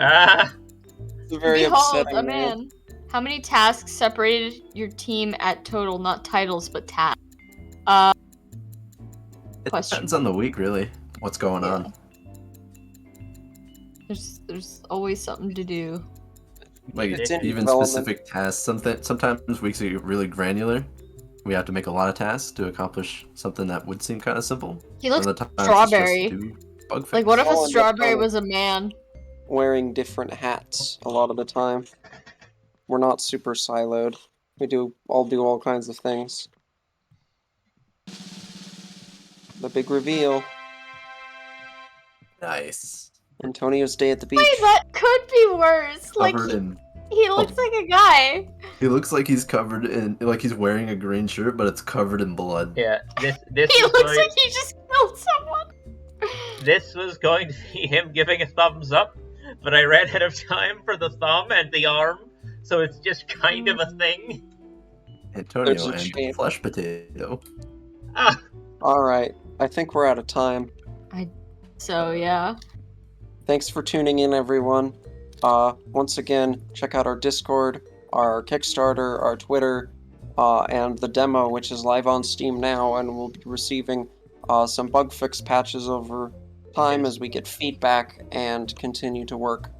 Ah! It's a very Behold, upsetting a rule. man. How many tasks separated your team at total? Not titles, but tasks. It Question. depends on the week, really. What's going Yeah. on? There's always something to do. Like It's in even development. specific tasks. Sometimes weeks are really granular. We have to make a lot of tasks to accomplish something that would seem kind of simple. He looks Other times strawberry. it's just do bug fix. Like, what if I'll a end up strawberry kind of was a man? wearing different hats a lot of the time. We're not super siloed. We do all kinds of things. The big reveal. Nice. Antonio's day at the beach. Wait, that could be worse. Like, Covered in. he looks like a guy. He looks like he's covered in, like he's wearing a green shirt, but it's covered in blood. Yeah, this He was looks going, like he just killed someone. this was going to be him giving a thumbs up, but I ran out of time for the thumb and the arm, so it's just kind of a thing. Antonio Such a and shame. flesh potato. Ah, Alright, I think we're out of time. So, yeah. Thanks for tuning in, everyone. Once again, check out our Discord, our Kickstarter, our Twitter, and the demo, which is live on Steam now, and we'll be receiving some bug fix patches over time as we get feedback and continue to work.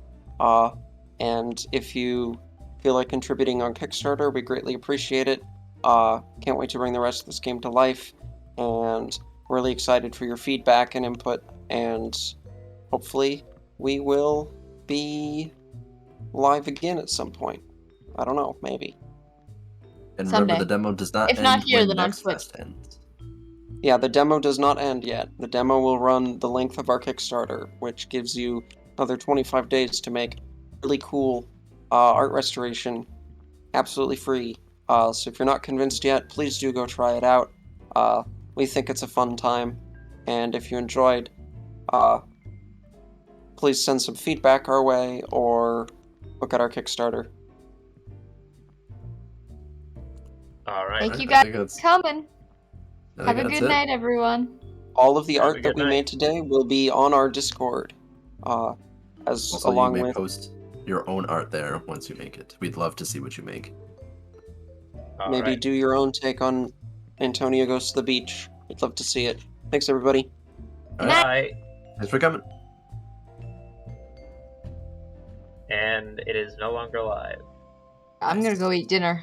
And if you feel like contributing on Kickstarter, we greatly appreciate it. Can't wait to bring the rest of this game to life, and really excited for your feedback and input, and hopefully we will be live again at some point. I don't know, maybe. And Someday. remember, the demo does not If end not here, when then on Next Twitch. Fest ends. Yeah, the demo does not end yet. The demo will run the length of our Kickstarter, which gives you another 25 days to make really cool art restoration absolutely free. So if you're not convinced yet, please do go try it out. We think it's a fun time, and if you enjoyed, please send some feedback our way or look at our Kickstarter. alright. Thank Alright, you I guys think that's- for coming. I Have think a that's good it. night, everyone. All of the Have a art that good we night. made today will be on our Discord, as Also, you along may with post your own art there once you make it. We'd love to see what you make. maybe Alright. do your own take on Antonio Goes to the Beach. We'd love to see it. Thanks, everybody. All right, Bye. thanks for coming. And it is no longer live. I'm gonna go eat dinner.